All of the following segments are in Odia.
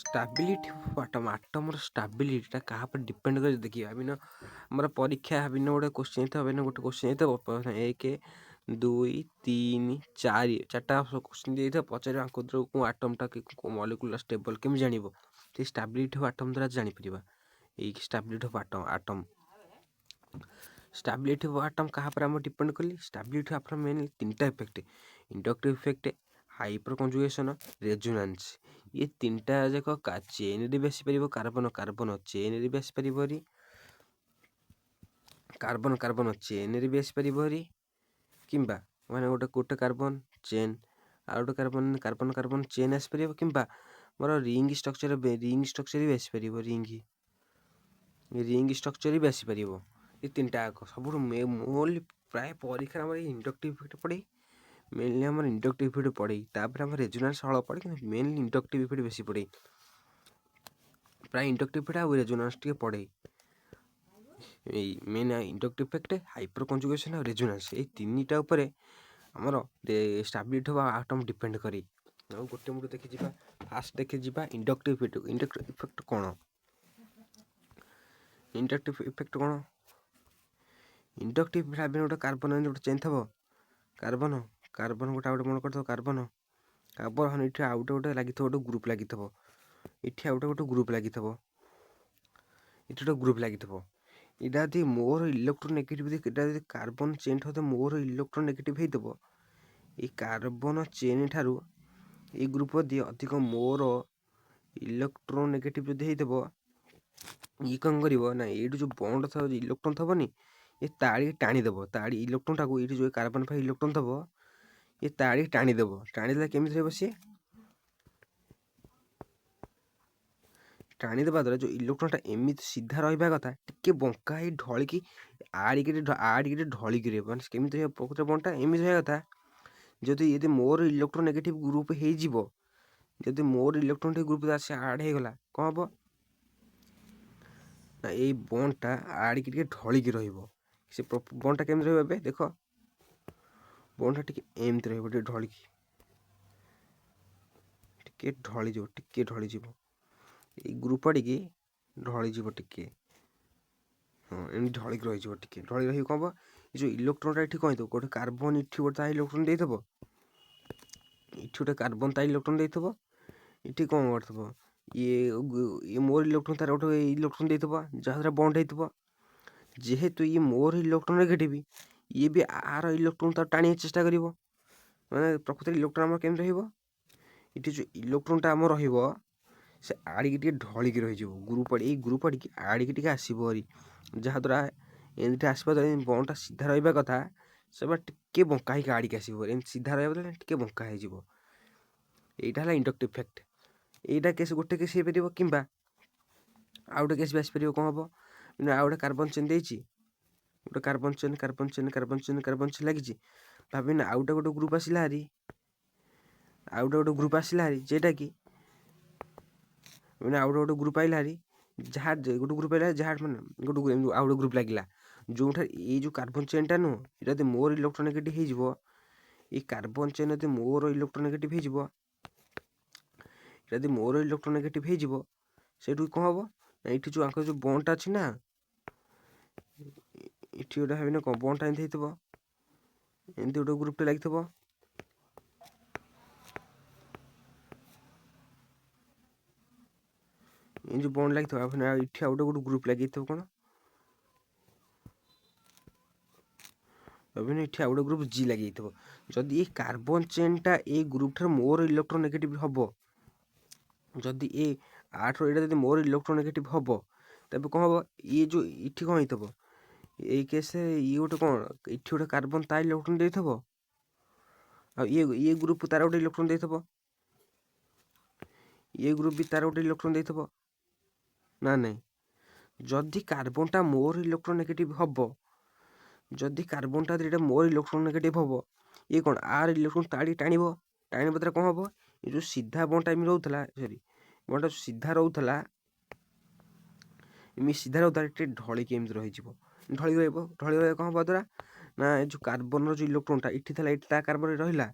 ଷ୍ଟାବିଲିଟି ଅଫ୍ ଆଟମର ଷ୍ଟାବିଲିଟିଟା କାହା ଉପରେ ଡିପେଣ୍ଡ କରି ଦେଖିବା। ଆମର ପରୀକ୍ଷା ଗୋଟେ କୋଶ୍ଚିନ୍ ହେଇଥିବ, ଗୋଟେ କୋଶ୍ଚିନ୍ ହେଇଥିବ 1 2 3 ଚାରିଟା କୋଶ୍ଚିନ୍ ଦେଇଥିବ, ପଚାରିବ ଆଙ୍କ ଭିତରୁ କେଉଁ ଆଟମ୍ଟା ମଲିକୁଲାର ଷ୍ଟେବଲ୍ କେମିତି ଜାଣିବ? ସେଇ ଷ୍ଟାବିଲିଟି ଅଫ୍ ଆଟମ୍ ଦ୍ୱାରା ଜାଣିପାରିବା। ଏଇ stability of atom stability of atom କାହା ଉପରେ ଆମର ଡିପେଣ୍ଡ କଲି? ଷ୍ଟାବିଲିଟି ଅଫ୍ ଆଟମ୍ ମେନଲି 3ଟା effect: inductive effect, hyperconjugation, resonance. ये 3ଟା ଯାକ ଚେନ୍ରେ ବି ଆସିପାରିବ, କାର୍ବନ ଚେନ୍ରେ ବି ଆସିପାରିବ ହେରି, କାର୍ବନ ଚେନ୍ରେ ବି ଆସିପାରିବ ହେରି, କିମ୍ବା ମାନେ ଗୋଟେ କାର୍ବନ ଚେନ୍ ଆଉ ଗୋଟେ କାର୍ବନ ଚେନ୍ ଆସିପାରିବ, କିମ୍ବା ମୋର ରିଙ୍ଗ ଷ୍ଟ୍ରକ୍ଚର ବି ଆସିପାରିବ, ରିଙ୍ଗ ଷ୍ଟ୍ରକ୍ଚର ବି ଆସିପାରିବ। ଏ 3ଟା ଯାକ ସବୁଠୁ ମୋଲି ପ୍ରାୟ ପରୀକ୍ଷାରେ ଆମର ଇଣ୍ଡକ୍ଟିଭ୍ ଇଫେକ୍ଟ ପଡ଼େ, ମେନଲି ଆମର ଇଣ୍ଡକ୍ଟିଭ୍ ଇଫେକ୍ଟ ପଡ଼େ, ତାପରେ ଆମର ରେଜୋନାନ୍ସ ହଳ ପଡ଼େ, କିନ୍ତୁ ମେନଲି ଇଣ୍ଡକ୍ଟିଭ୍ ଇଫେକ୍ଟ ବେଶୀ ପଡ଼େ। ପ୍ରାୟ ଇଣ୍ଡକ୍ଟିଭ୍ ଇଫେକ୍ଟ ଆଉ ରେଜୋନାନ୍ସ ଟିକେ ପଡ଼େ। ଏଇ ମେନ୍ ଇଣ୍ଡକ୍ଟିଭ୍ ଇଫେକ୍ଟ, ହାଇପର କଞ୍ଜୁଗେସନ ଆଉ ରେଜୋନାନ୍ସ, ଏଇ 3ଟା ଉପରେ ଆମର ଷ୍ଟାବିଲିଟି ଅଫ୍ ଆଟମ୍ ଡିପେଣ୍ଡ କରେ। ଆଉ ଗୋଟେ ଦେଖିଯିବା, ଫାଷ୍ଟ ଦେଖିଯିବା ଇଣ୍ଡକ୍ଟିଭ୍ ଇଫେକ୍ଟ। ଇଣ୍ଡକ୍ଟିଭ୍ ଇଫେକ୍ଟ କ'ଣ? ଇଣ୍ଡକ୍ଟିଭ୍ ଇଫେକ୍ଟ କ'ଣ? ଇଣ୍ଡକ୍ଟିଭ୍ ଗୋଟେ କାର୍ବନ ଗୋଟେ ଚେନ୍ ଥିବ, କାର୍ବନ ଗୋଟେ ଆଉ ଗୋଟେ ମନେ କରିଥିବ, କାର୍ବନ ଏଠି ଆଉ ଗୋଟେ ଲାଗିଥିବ, ଗୋଟେ ଗ୍ରୁପ୍ ଲାଗିଥିବ, ଏଠି ଆଉ ଗୋଟେ ଗ୍ରୁପ୍ ଲାଗିଥିବ, ଏଠି ଗୋଟେ ଗ୍ରୁପ୍ ଲାଗିଥିବ। ଏଇଟା ଯଦି ମୋର ଇଲେକ୍ଟ୍ରୋନେଗେଟିଭ୍, ଏଇଟା ଯଦି କାର୍ବନ ଚେନ୍ ଠାରୁ ମୋର ଇଲେକ୍ଟ୍ରୋନେଗେଟିଭ୍ ହେଇଥିବ, ଏଇ କାର୍ବନ ଚେନ୍ ଠାରୁ ଏଇ ଗ୍ରୁପ୍ ଯଦି ଅଧିକ ମୋର ଇଲେକ୍ଟ୍ରୋନେଗେଟିଭ୍ ଯଦି ହେଇଥିବ, ଇଏ କ'ଣ କରିବ ନା, ଏଇଠୁ ଯେଉଁ ବଣ୍ଡ ଥିବ, ଇଲେକ୍ଟ୍ରନ୍ ଥିବନି, ଏ ତାଳିକି ଟାଣିଦେବ। ଇଲେକ୍ଟ୍ରନ୍ଟାକୁ ଏଇଠି ଯେଉଁ କାର୍ବନ ପାଇଁ ଇଲେକ୍ଟ୍ରନ୍ ଥିବ, ଏ ତାଳିକି ଟାଣିଦେବ। ଟାଣିଦେଲେ କେମିତି ରହିବ? ସିଏ ଟାଣିଦେବା ଦ୍ୱାରା ଯେଉଁ ଇଲେକ୍ଟ୍ରନ୍ଟା ଏମିତି ସିଧା ରହିବା କଥା, ଟିକେ ବଙ୍କା ହେଇ ଢଳିକି ଆଡ଼ିକି ଢଳିକି ରହିବ। ମାନେ କେମିତି ରହିବ? ପ୍ରକୃତ ବଣ୍ଡଟା ଏମିତି ରହିବା କଥା। ଯଦି ମୋର ଇଲେକ୍ଟ୍ରୋନେଗେଟିଭ୍ ଗ୍ରୁପ୍ ହେଇଯିବ, ଯଦି ମୋର ଇଲେକ୍ଟ୍ରୋନେଗେଟିଭ୍ ଗ୍ରୁପ୍ ଆସି ଆଡ଼୍ ହେଇଗଲା, କ'ଣ ହେବ ନା, ଏଇ ବଣ୍ଡଟା ଆଡ଼ିକି ଟିକେ ଢଳିକି ରହିବ। ସେ ବଣ୍ଡଟା କେମିତି ରହିବ? ଏବେ ଦେଖ, ବଣ୍ଡଟା ଟିକେ ଏମିତି ରହିବ, ଟିକେ ଢଳିଯିବ। ଏଇ ଗ୍ରୁପ୍ ଆଡ଼ିକି ଢଳିଯିବ ଟିକେ, ହଁ ଏମିତି ଢଳିକି ରହିଯିବ, ଟିକେ ଢଳି ରହିବ। କ'ଣ ହେବ? ଏ ଯେଉଁ ଇଲେକ୍ଟ୍ରନ୍ଟା ଏଠି କ'ଣ ହେଇଥିବ, ଗୋଟେ କାର୍ବନ ଏଠି ଗୋଟେ ତା ଇଲେକ୍ଟ୍ରନ୍ ଦେଇଥିବ, ଏଠି ଗୋଟେ କାର୍ବନ ତା ଇଲେକ୍ଟ୍ରନ୍ ଦେଇଥିବ, ଏଠି କ'ଣ କରିଥିବ, ଇଏ ମୋର ଇଲେକ୍ଟ୍ରନ୍ ତାର ଗୋଟେ ଇଲେକ୍ଟ୍ରନ୍ ଦେଇଥିବ, ଯାହାଦ୍ୱାରା ବଣ୍ଡ ହେଇଥିବ। ଯେହେତୁ ଇଏ ମୋର ଇଲେକ୍ଟ୍ରୋନେଗେଟିଭ୍, ଇଏ ବି ଆର ଇଲେକ୍ଟ୍ରନ୍ ତାର ଟାଣିବାକୁ ଚେଷ୍ଟା କରିବ। ମାନେ ପ୍ରକୃତରେ ଇଲେକ୍ଟ୍ରନ୍ ଆମର କେମିତି ରହିବ? ଏଠି ଯେଉଁ ଇଲେକ୍ଟ୍ରନ୍ଟା ଆମର ରହିବ, ସେ ଆଡ଼ିକି ଟିକେ ଢଳିକି ରହିଯିବ, ଏଇ ଗ୍ରୁପ୍ ଆଡ଼ିକି ଟିକେ ଆସିବ ହେରି, ଯାହାଦ୍ୱାରା ଏମିତି ଆସିବା ଦ୍ୱାରା ବଣ୍ଡଟା ସିଧା ରହିବା କଥା, ସେ ଟିକେ ବଙ୍କା ହେଇକି ଆଡ଼ିକି ଆସିବ। ଏମିତି ସିଧା ରହିବା ଦ୍ୱାରା ଟିକେ ବଙ୍କା ହେଇଯିବ। ଏଇଟା ହେଲା ଇଣ୍ଡକ୍ଟିଭ୍ ଇଫେକ୍ଟ। ଏଇଟା ଗୋଟେ କେସ୍ ହେଇପାରିବ, କିମ୍ବା ଆଉ ଗୋଟେ କେସ୍ ବି ଆସିପାରିବ। କ'ଣ ହେବ ନା, ଆଉ ଗୋଟେ କାର୍ବନ ଚେନ୍ ଦେଇଛି, ଗୋଟେ କାର୍ବନ ଚେନ୍ ଲାଗିଛି। ଭାବିନା ଆଉ ଗୋଟେ ଗ୍ରୁପ୍ ଆସିଲା ହାରି, ଯେଟା କି ମାନେ ଆଉ ଗୋଟେ ଗ୍ରୁପ୍ ଆଇଲା ହାରି, ଯାହା ଗୋଟେ ଗ୍ରୁପ୍ ଆଇଲା, ଯାହା ମାନେ ଆଉ ଗୋଟେ ଗ୍ରୁପ୍ ଲାଗିଲା, ଯେଉଁଠାରେ ଏଇ ଯେଉଁ କାର୍ବନ ଚେନ୍ଟା ନୁହଁ, ଏଇଟା ଯଦି ମୋର ଇଲେକ୍ଟ୍ରୋନେଗେଟିଭ୍ ହେଇଯିବ, ଏଇ କାର୍ବନ ଚେନ୍ ଯଦି ମୋର ଇଲେକ୍ଟ୍ରୋନେଗେଟିଭ୍ ହେଇଯିବ, ସେଇଠୁ କ'ଣ ହେବ ନା, ଏଇଠି ଯେଉଁ ଆଙ୍କର ଯେଉଁ ବଣ୍ଡଟା ଅଛି ନା, ଏଠି ଗୋଟେ ଭାବିନା କ'ଣ ବଣ୍ଡଟା ଏମିତି ହେଇଥିବ, ଏମିତି ଗୋଟେ ଗ୍ରୁପ୍ଟେ ଲାଗିଥିବ, ଏଇ ଯେଉଁ ବଣ୍ଡ ଲାଗିଥିବ, ଏଠି ଆଉ ଗୋଟେ ଗ୍ରୁପ୍ ଲାଗିଥିବ। କ'ଣ ଭାବିନା, ଏଠି ଆଉ ଗୋଟେ ଗ୍ରୁପ୍ ଜି ଲାଗିଯାଇଥିବ। ଯଦି ଏଇ କାର୍ବନ ଚେନ୍ଟା ଏଇ ଗ୍ରୁପ୍ ଠାରୁ ମୋର ଇଲେକ୍ଟ୍ରୋନେଗେଟିଭ୍ ହେବ, ଯଦି ଏଇଟା ଯଦି ମୋର ଇଲେକ୍ଟ୍ରୋନେଗେଟିଭ୍ ହେବ, ତେବେ କ'ଣ ହେବ? ଇଏ ଯେଉଁ ଏଠି କ'ଣ ହେଇଥିବ, ଏଇ କେସ୍ରେ ଇଏ ଗୋଟେ କ'ଣ, ଏଠି ଗୋଟେ କାର୍ବନ ତା ଇଲେକ୍ଟ୍ରନ୍ ଦେଇଥିବ, ଆଉ ଇଏ ଗ୍ରୁପ୍ ତାର ଗୋଟେ ଇଲେକ୍ଟ୍ରନ୍ ଦେଇଥିବ, ଇଏ ଗ୍ରୁପ୍ ବି ତାର ଗୋଟେ ଇଲେକ୍ଟ୍ରନ୍ ଦେଇଥିବ ନା ନାହିଁ? ଯଦି କାର୍ବନଟା ମୋର ଇଲେକ୍ଟ୍ରୋନେଗେଟିଭ୍ ହେବ, ଏଇଟା ମୋର ଇଲେକ୍ଟ୍ରୋନେଗେଟିଭ୍ ହେବ, ଇଏ କ'ଣ ଆର ଇଲେକ୍ଟ୍ରନ୍ ତାଡ଼ି ଟାଣିବ ଦ୍ୱାରା କ'ଣ ହେବ? ଏ ଯେଉଁ ସିଧା ବଣ୍ଡଟା ଏମିତି ରହୁଥିଲା, ବଣ୍ଡଟା ସିଧା ରହୁଥିଲା, ଟିକେ ଢଳିକି ଏମିତି ରହିଯିବ, ଢଳି ରହିବ। କ'ଣ ହେବା ଦ୍ୱାରା ନା, ଏ ଯେଉଁ କାର୍ବନର ଯେଉଁ ଇଲେକ୍ଟ୍ରନ୍ଟା ଏଠି ଥିଲା, ଏଠି ତା କାର୍ବନରେ ରହିଲା,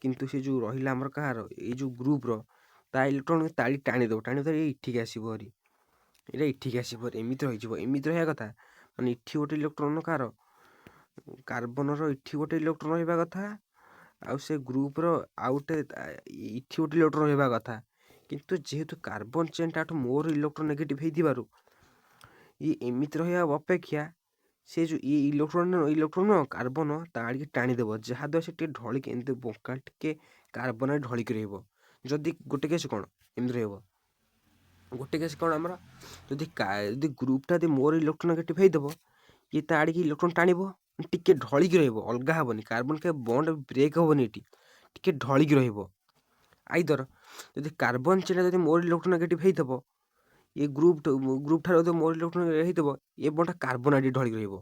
କିନ୍ତୁ ସେ ଯେଉଁ ରହିଲା ଆମର କାହାର, ଏଇ ଯେଉଁ ଗ୍ରୁପ୍ର ତା ଇଲେକ୍ଟ୍ରନ୍ ତାଳି ଟାଣିଦେବ, ଏଠିକି ଆସିବ ଭାରି, ଏଇଟା ଏଠିକି ଆସିବ ଭାରି, ଏମିତି ରହିଯିବ। ଏମିତି ରହିବା କଥା, ମାନେ ଏଠି ଗୋଟେ ଇଲେକ୍ଟ୍ରନ୍ କାହାର କାର୍ବନର ଏଠି ଗୋଟେ ଇଲେକ୍ଟ୍ରନ୍ ରହିବା କଥା, ଆଉ ସେ ଗ୍ରୁପ୍ର ଆଉ ଗୋଟେ ଏଠି ଗୋଟେ ଇଲେକ୍ଟ୍ରନ୍ ରହିବା କଥା। କିନ୍ତୁ ଯେହେତୁ କାର୍ବନ ଚେନ୍ଟାଠୁ ମୋର ଇଲେକ୍ଟ୍ରୋ ନେଗେଟିଭ୍ ହେଇଥିବାରୁ ଇଏ ଏମିତି ରହିବା ଅପେକ୍ଷା ସେ ଯେଉଁ ଇଲେକ୍ଟ୍ରୋନ କାର୍ବନ ତା ଆଡ଼ିକି ଟାଣିଦେବ, ଯାହାଦ୍ୱାରା ସେ ଟିକେ ଢଳିକି ଏମିତି ବଙ୍କା ଟିକେ କାର୍ବନରେ ଢଳିକି ରହିବ। ଯଦି ଗୋଟେ କେସ୍ କ'ଣ ଏମିତି ରହିବ, ଗୋଟେ କେସ୍ କ'ଣ ଆମର ଯଦି ଗ୍ରୁପ୍ଟା ଯଦି ମୋର ଇଲେକ୍ଟ୍ରୋ ନେଗେଟିଭ୍ ହେଇଥିବ, ଇଏ ତା ଆଡ଼ିକି ଇଲେକ୍ଟ୍ରୋନ ଟାଣିବ, ଟିକେ ଢଳିକି ରହିବ, ଅଲଗା ହେବନି, କାର୍ବନ କେ ବଣ୍ଡ ବ୍ରେକ୍ ହେବନି, ଏଠି ଟିକେ ଢଳିକି ରହିବ। ଆଇଦର ଯଦି କାର୍ବନ ଚେନ୍ଟା ଯଦି ମୋର ଇଲେକ୍ଟ୍ରୋ ନେଗେଟିଭ୍ ହେଇଥିବ, ଏ ଗ୍ରୁପ୍ ଠାରୁ ଯଦି ମୋର ଇଲେକ୍ଟ୍ରୋନ ହେଇଥିବ, ଏ ବଣ୍ଡଟା କାର୍ବନ ଆଡ଼ିକି ଢଳିକି ରହିବ।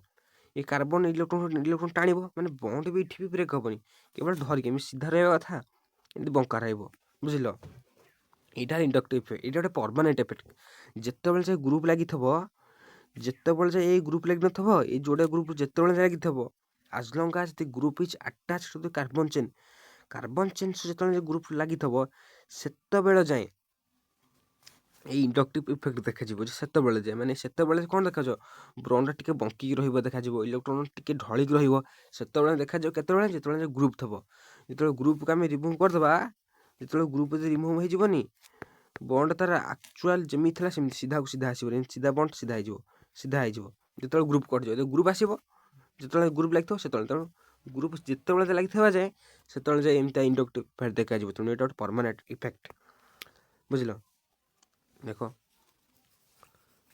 ଏ କାର୍ବନ ଇଲେକ୍ଟ୍ରୋନ ଟାଣିବ, ମାନେ ବଣ୍ଡ ବି ଏଠି ବି ବ୍ରେକ୍ ହେବନି, କେବଳ ଧରିକି ଏମିତି ସିଧା ରହିବା କଥା, ଏମିତି ବଙ୍କା ରହିବ। ବୁଝିଲ, ଏଇଟା ଇଣ୍ଡକ୍ଟିଭ୍ ଇଫେକ୍ଟ, ଏଇଟା ଗୋଟେ ପର୍ମାନେଣ୍ଟ ଇଫେକ୍ଟ। ଯେତେବେଳେ ସେ ଗ୍ରୁପ୍ ଲାଗିଥିବ, ଯେତେବେଳେ ଯେ ଏଇ ଗ୍ରୁପ୍ ଲାଗିନଥିବ, ଏଇ ଯୋଡ଼େ ଗ୍ରୁପ୍ ଯେତେବେଳେ ଲାଗିଥିବ, as long as the group is attach to the carbon chain ଯେତେବେଳେ ଗ୍ରୁପ୍ ଲାଗିଥିବ, ସେତେବେଳେ ଯାଏଁ ଏଇ ଇଣ୍ଡକ୍ଟିଭ୍ ଇଫେକ୍ଟ ଦେଖାଯିବ। ଯେ ସେତେବେଳେ ଯାଏ, ମାନେ ସେତେବେଳେ କ'ଣ ଦେଖାଯିବ, ବଣ୍ଡଟା ଟିକେ ବଙ୍କିକି ରହିବ ଦେଖାଯିବ, ଇଲେକ୍ଟ୍ରୋନ ଟିକେ ଢଳିକି ରହିବ, ସେତେବେଳେ ଦେଖାଯିବ। କେତେବେଳେ, ଯେତେବେଳେ ଗ୍ରୁପ୍ ଥିବ। ଯେତେବେଳେ ଗ୍ରୁପ୍କୁ ଆମେ ରିମୁଭ୍ କରିଦେବା, ଯେତେବେଳେ ଗ୍ରୁପ୍ ଯଦି ରିମୁଭ୍ ହେଇଯିବନି, ବଣ୍ଡ ତାର ଆକ୍ଚୁଆଲ୍ ଯେମିତି ଥିଲା ସେମିତି ସିଧାକୁ ସିଧା ଆସିବ, ସିଧା ବଣ୍ଡ ସିଧା ହେଇଯିବ। ଯେତେବେଳେ ଗ୍ରୁପ୍ କଟିଯିବ, ଯେତେବେଳେ ଗ୍ରୁପ୍ ଆସିବ, ଯେତେବେଳେ ଗ୍ରୁପ୍ ଲାଗିଥିବ ସେତେବେଳେ, ତେଣୁ ଗ୍ରୁପ୍ ଯେତେବେଳେ ଲାଗିଥିବା ଯାଏ ସେତେବେଳେ ଯାଏ ଏମିତି ଇଣ୍ଡକ୍ଟିଭ୍ ଇଫେକ୍ଟ ଦେଖାଯିବ। ତେଣୁ ଏଇଟା ଗୋଟେ ପର୍ମାନେଣ୍ଟ ଇଫେକ୍ଟ। ବୁଝିଲ, ଦେଖ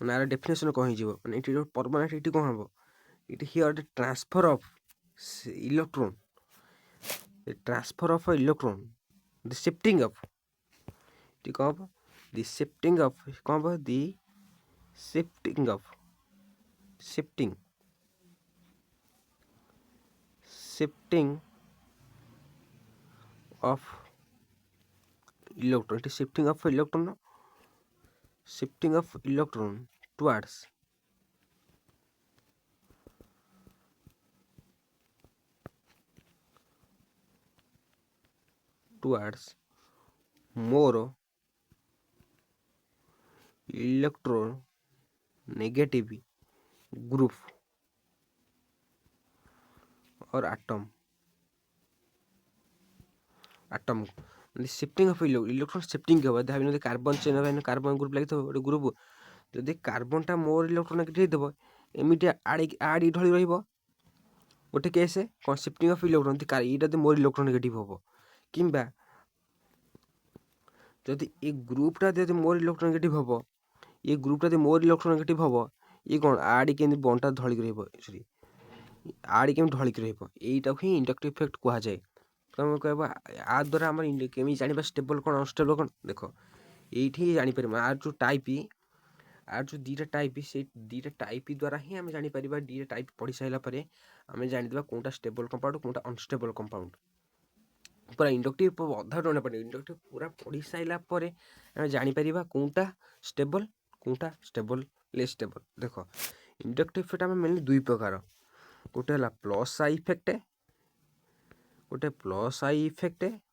ମାନେ ଆର ଡେଫିନେସନ୍ କ'ଣ ହେଇଯିବ, ମାନେ ଏଠି ଗୋଟେ ପର୍ମାନେଣ୍ଟ, ଏଠି କ'ଣ ହେବ, ଏଠି here the transfer of electron, the shifting of, ଏଠି କ'ଣ ହେବ, ଦି ଶିଫ୍ଟିଂ ଅଫ୍, କ'ଣ ହେବ, the shifting of, shifting of electron, ଏଠି shifting of electron towards more electronegative group or atom ମାନେ ଶିଫ୍ଟିଂ ଅଫ୍ ଇଲେକ୍ଟ୍ରୋନ୍ ଶିଫ୍ଟିଂ ହେବ। ଭାବିନି ଯଦି କାର୍ବନ ଚେନ୍ କାର୍ବନ ଗ୍ରୁପ୍ ଲାଗିଥିବ ଗୋଟେ ଗ୍ରୁପ୍, ଯଦି କାର୍ବନଟା ମୋର ଇଲେକ୍ଟ୍ରୋନ୍ ନେଗେଟିଭ୍ ହେଇଥିବ, ଏମିତି ଆଡ଼ିକି ଢଳି ରହିବ। ଗୋଟେ କେସ୍ କ'ଣ ଶିଫ୍ଟିଂ ଅଫ୍ ଇଲେକ୍ଟ୍ରୋନ୍, ଏଇଟା ଯଦି ମୋର ଇଲେକ୍ଟ୍ରୋନ୍ ନେଗେଟିଭ୍ ହେବ, କିମ୍ବା ଯଦି ଏ ଗ୍ରୁପ୍ଟା ଯଦି ମୋର ଇଲେକ୍ଟ୍ରୋନ୍ ନେଗେଟିଭ୍ ହେବ, ଏ ଗ୍ରୁପ୍ଟା ଯଦି ମୋର ଇଲେକ୍ଟ୍ରୋନ୍ ନେଗେଟିଭ୍ ହେବ, ଇଏ କ'ଣ ଆଡ଼ିକି କେମିତି ବଣ୍ଡଟା ଧଳିକି ରହିବ, ଆଡ଼ିକି କେମିତି ଢଳିକି ରହିବ, ଏଇଟାକୁ ହିଁ ଇଣ୍ଡକ୍ଟିଭ୍ ଇଫେକ୍ଟ କୁହାଯାଏ। ତୁମେ କହିବ ଆ ଦ୍ୱାରା ଆମର କେମିତି ଜାଣିବା ଷ୍ଟେବଲ୍ କ'ଣ ଅନଷ୍ଟେବଲ୍ କ'ଣ, ଦେଖ ଏଇଠି ଜାଣିପାରିବା ଆର ଯେଉଁ ଦୁଇଟା ଟାଇପ୍, ସେଇ ଦୁଇଟା ଟାଇପ୍ ଦ୍ୱାରା ହିଁ ଆମେ ଜାଣିପାରିବା। ଦୁଇଟା ଟାଇପ୍ ପଢ଼ି ସାରିଲା ପରେ ଆମେ ଜାଣିଦେବା କେଉଁଟା ଷ୍ଟେବଲ୍ କମ୍ପାଉଣ୍ଡ, କେଉଁଟା ଅନଷ୍ଟେବଲ୍ କମ୍ପାଉଣ୍ଡ। ପୁରା ଇଣ୍ଡକ୍ଟିଭ୍ ଅଧା ଜଣାପଡ଼ିବ, ଇଣ୍ଡକ୍ଟିଭ୍ ପୁରା ପଢ଼ି ସାରିଲା ପରେ ଆମେ ଜାଣିପାରିବା କେଉଁଟା ଷ୍ଟେବଲ୍, କେଉଁଟା ଲେସ୍ ଷ୍ଟେବଲ୍। ଦେଖ ଇଣ୍ଡକ୍ଟିଭ୍ ଇଫେକ୍ଟ ଆମେ ମେନଲି ଦୁଇ ପ୍ରକାର, ଗୋଟେ ହେଲା ପ୍ଲସ୍ ଆଇ ଇଫେକ୍ଟ,